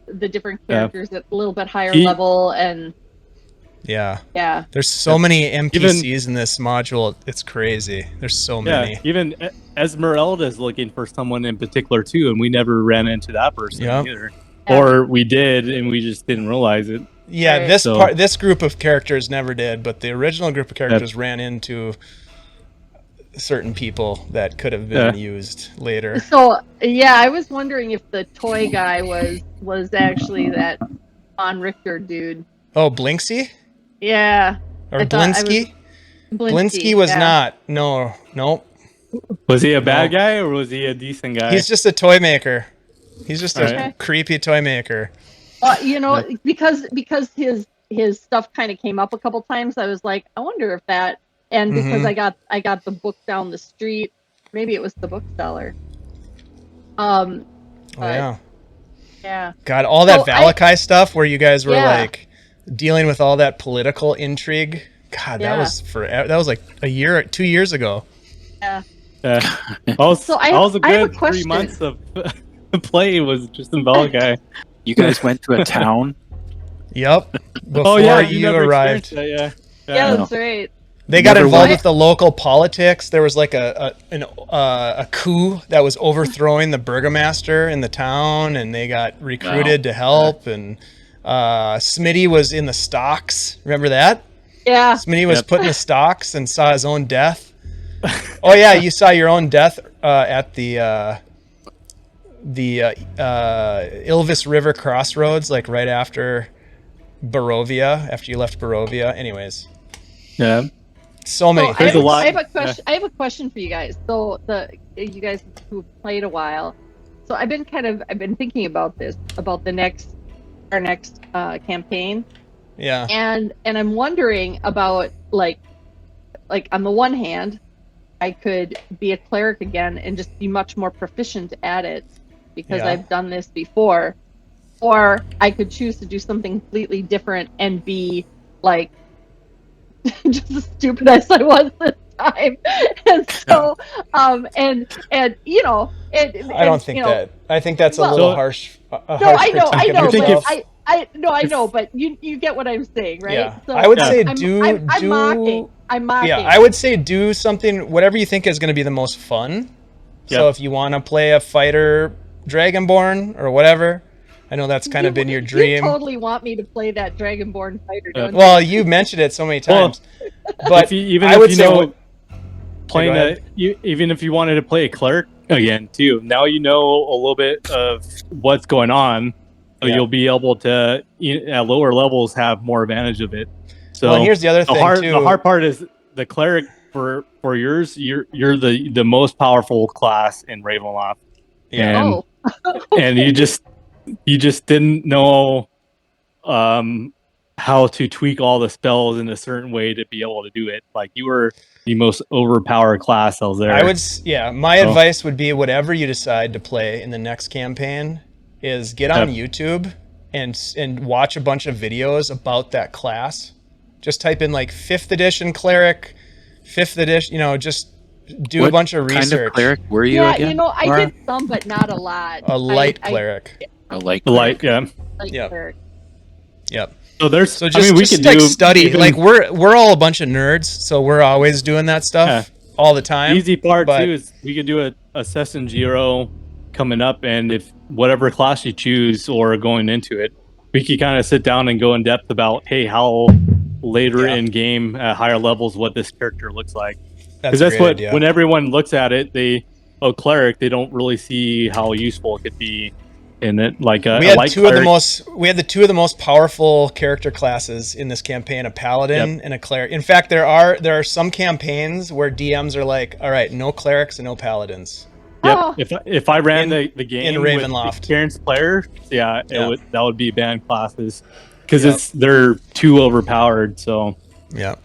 the different Yeah. characters at a little bit higher He- level, and Yeah. yeah. There's so many NPCs in this module. It's crazy. There's so many. Yeah, even Esmeralda is looking for someone in particular too, and we never ran into that person Yep. either. Yeah. Or we did, and we just didn't realize it. Yeah, Right. this group of characters never did, but the original group of characters ran into certain people that could have been used later. So yeah, I was wondering if the toy guy was actually that Von Richter dude. Oh, Blinksy? Yeah. Or I thought I was- Blinsky? Blinsky was yeah. not. No, nope. Was he a bad No. guy or was he a decent guy? He's just a toy maker. He's just a Alright. creepy toy maker. You know, because his stuff kind of came up a couple times. I was like, I wonder if that. And because Mhm. I got the book down the street, maybe it was the bookseller. Oh, But- yeah. Yeah. God, all that So I- Valakai stuff where you guys were Yeah. like dealing with all that political intrigue. God, Yeah. that was like 2 years ago. Yeah. I was, So I was a I have a good 3 question. months of play was just in Valakai. You guys went to a town. Yep. Before Oh yeah, you never arrived. experienced that, Yeah, know. that's right. They got Never involved went. with the local politics. There was like a coup that was overthrowing the burgomaster in the town, and they got recruited to help. And Smitty was in the stocks. Remember that? Yeah. Smitty was Yep. put in the stocks and saw his own death. Oh yeah, you saw your own death at the Ilvis River crossroads, like right after Barovia, after you left Barovia. Anyways, Yeah. so many So There's a things. lot. I have a question. I have a question for you guys. So you guys who've played a while. So I've been thinking about this, about our next campaign, Yeah. and I'm wondering about like on the one hand, I could be a cleric again and just be much more proficient at it because Yeah. I've done this before, or I could choose to do something completely different and be like just as stupid as I was this time. And so, and you know, I don't think that. I think that's a Well- little So- harsh. No, I know, critique of I think yourself. if- I know, but you get what I'm saying, right? Yeah. So I would Yeah. say I'm mocking. I'm mocking. Yeah, I would say do something, whatever you think is going to be the most fun. So Yep. if you want to play a fighter Dragonborn or whatever, I know that's kind of been your You dream. totally want me to play that Dragonborn fighter, don't you? Well, you mentioned it so many Well, times. But even I if would you say know what- playing go ahead. even if you wanted to play a cleric, again too. Now you know a little bit of what's going on, so Yeah. you'll be able to at lower levels have more advantage of it. So Well, and here's the other thing too. The hard part is the cleric for yours. You're the most powerful class in Ravenloft. Yeah. And, and you just didn't know how to tweak all the spells in a certain way to be able to do it. Like you were the most overpowered class out there. My advice would be whatever you decide to play in the next campaign is get on YouTube and watch a bunch of videos about that class. Just type in like 5th edition cleric, 5th edition, just do a bunch of research. Kind of cleric were you again? I did some, but not a lot. A light cleric. A light cleric. Yep. Cleric. Yep. So we could like study. Like we're all a bunch of nerds, so we're always doing that stuff all the time. The easy part too is we could do a session 0 coming up, and if whatever class you choose or going into it, we could kind of sit down and go in depth about how later in game at higher levels what this character looks like. Because that's what idea. When everyone looks at it, cleric, they don't really see how useful it could be. And it we had the two of the most powerful character classes in this campaign, a paladin and a cleric. In fact, there are some campaigns where DMs are like, all right, no clerics and no paladins. Yep. Oh. If I ran the game in Ravenloft with experienced players, that would be banned classes because they're too overpowered. So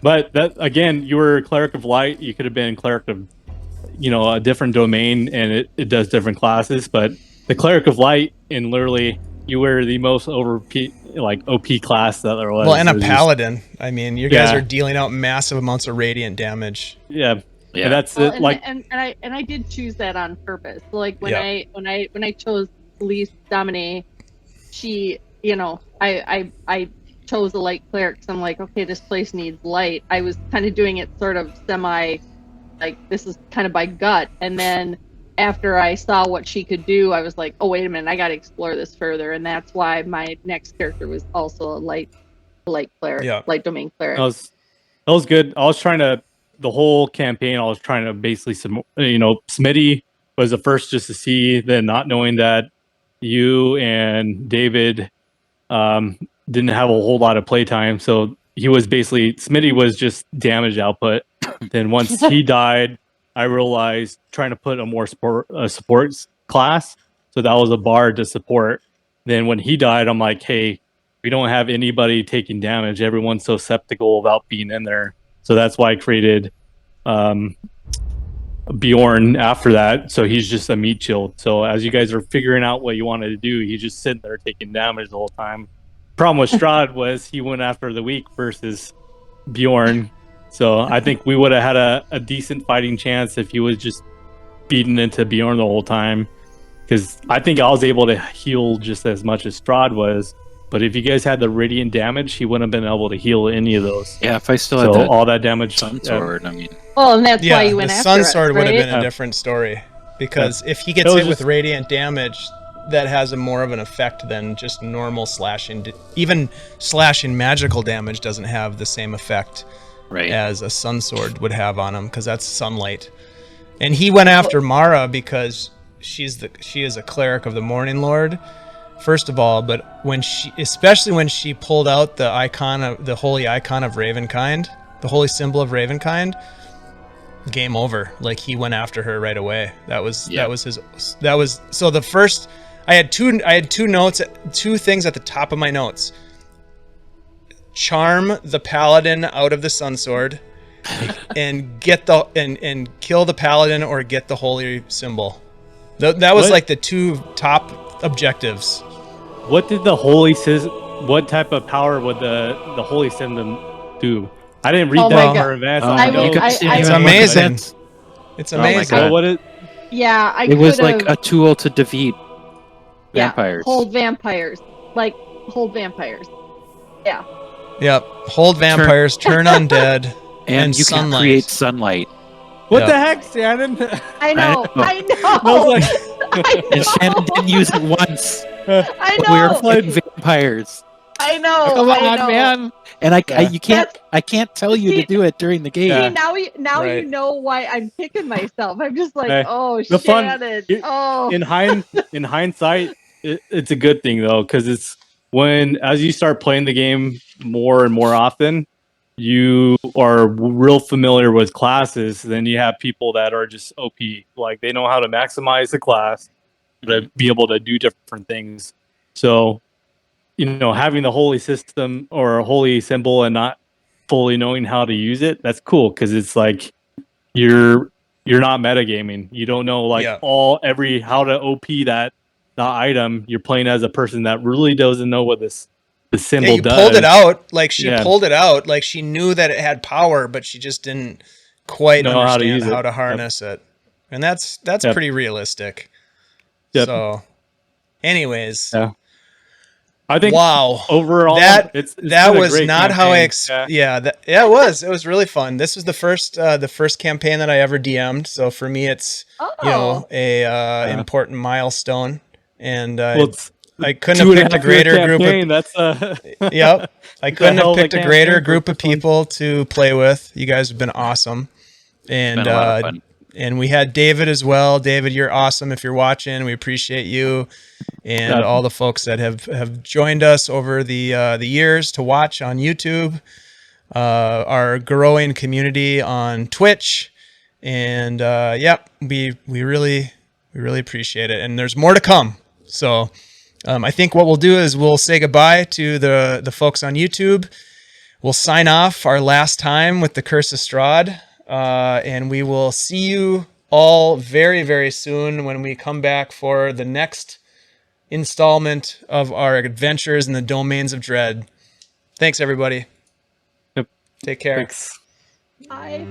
but that again, you were cleric of light. You could have been cleric of a different domain, and it does different classes, but the cleric of light, and literally you were the most OP class that there was. Well, and a paladin. I mean, you guys are dealing out massive amounts of radiant damage. Yeah. And that's it. And I did choose that on purpose. Like when I chose Celeste Domine, she, I chose a light cleric. So I'm like, okay, this place needs light. I was kind of doing it sort of this is kind of by gut, and then after I saw what she could do, I was like, oh, wait a minute, I got to explore this further. And that's why my next character was also a light cleric, light domain cleric. That was good. The whole campaign, I was trying to basically, Smitty was the first just to see, then not knowing that you and David didn't have a whole lot of playtime. So he was basically, Smitty was just damage output. Then once he died, I realized trying to put a more support class, so that was a bard to support. Then when he died, I'm like, hey, we don't have anybody taking damage. Everyone's so skeptical about being in there. So that's why I created Bjorn after that. So he's just a meat shield. So as you guys are figuring out what you wanted to do, he's just sitting there taking damage the whole time. Problem with Strad was he went after the weak versus Bjorn. So I think we would have had a decent fighting chance if he was just beaten into Bjorn the whole time. Because I think I was able to heal just as much as Strad was. But if you guys had the radiant damage, he wouldn't have been able to heal any of those. Yeah, if I still had all that damage. Sun Sword, I mean. Well, and that's why you went after the Sun Sword would have right? been a different story. Because if he gets hit with radiant damage, that has more of an effect than just normal slashing. Even slashing magical damage doesn't have the same effect as a Sun Sword would have on him, because that's sunlight. And he went after Mara because she is a cleric of the Morning Lord, first of all. But especially when she pulled out the holy icon of Ravenkind, the holy symbol of Ravenkind, game over. Like, he went after her right away. That was so the first. I had two notes, two things at the top of my notes. Charm the paladin out of the Sun Sword, and and kill the paladin or get the holy symbol. That was like the two top objectives. What did the what type of power would the holy symbol do? I didn't read that part of advanced. It's amazing. It's amazing. Oh, what is? Yeah, it was like a tool to defeat vampires. Hold vampires. Hold vampires. Yeah. Yep. Hold vampires, turn undead, and you sunlight. Can create sunlight. What the heck, Shannon? I know. I was and Shannon didn't use it once. I know. We were fighting vampires. I know. Come I on, know. man. And Yeah. you can't. I can't tell you to See- do it during the game. Yeah. See, now Right. you know why I'm kicking myself. I'm just like, Hey, oh, the fun- Shannon. you- Oh, in hindsight, it's a good thing though, because it's as you start playing the game more and more often, you are real familiar with classes. Then you have people that are just OP, like they know how to maximize the class, to be able to do different things. So, having the holy system or a holy symbol and not fully knowing how to use it, that's cool because it's like you're not metagaming. You don't know Yeah. how to OP the item. You're playing as a person that really doesn't know what the symbol Yeah, you does. pulled it out. Like she Yeah. pulled it out. Like she knew that it had power, but she just didn't quite Know how to understand use how it. to harness it. And that's Yep. pretty realistic. Yep. So, anyways, Yeah. I think wow. overall That it's that been a was great not how I campaign. it was. It was really fun. This was the first campaign that I ever DM'd. So for me, it's oh. a important milestone. And it's I couldn't have picked a greater group of That's Yep. I couldn't hell have of a picked a greater campaign for group of this one. people to play with. You guys have been awesome. And Been a lot of fun. and we had David as well. David, you're awesome if you're watching. We appreciate you and all the folks that have joined us over the years to watch on YouTube, our growing community on Twitch. And we really appreciate it. And there's more to come. So I think what we'll do is we'll say goodbye to the folks on YouTube. We'll sign off our last time with the Curse of Strad, and we will see you all very, very soon when we come back for the next installment of our adventures in the Domains of Dread. Thanks, everybody. Yep. Take care. Thanks. Bye.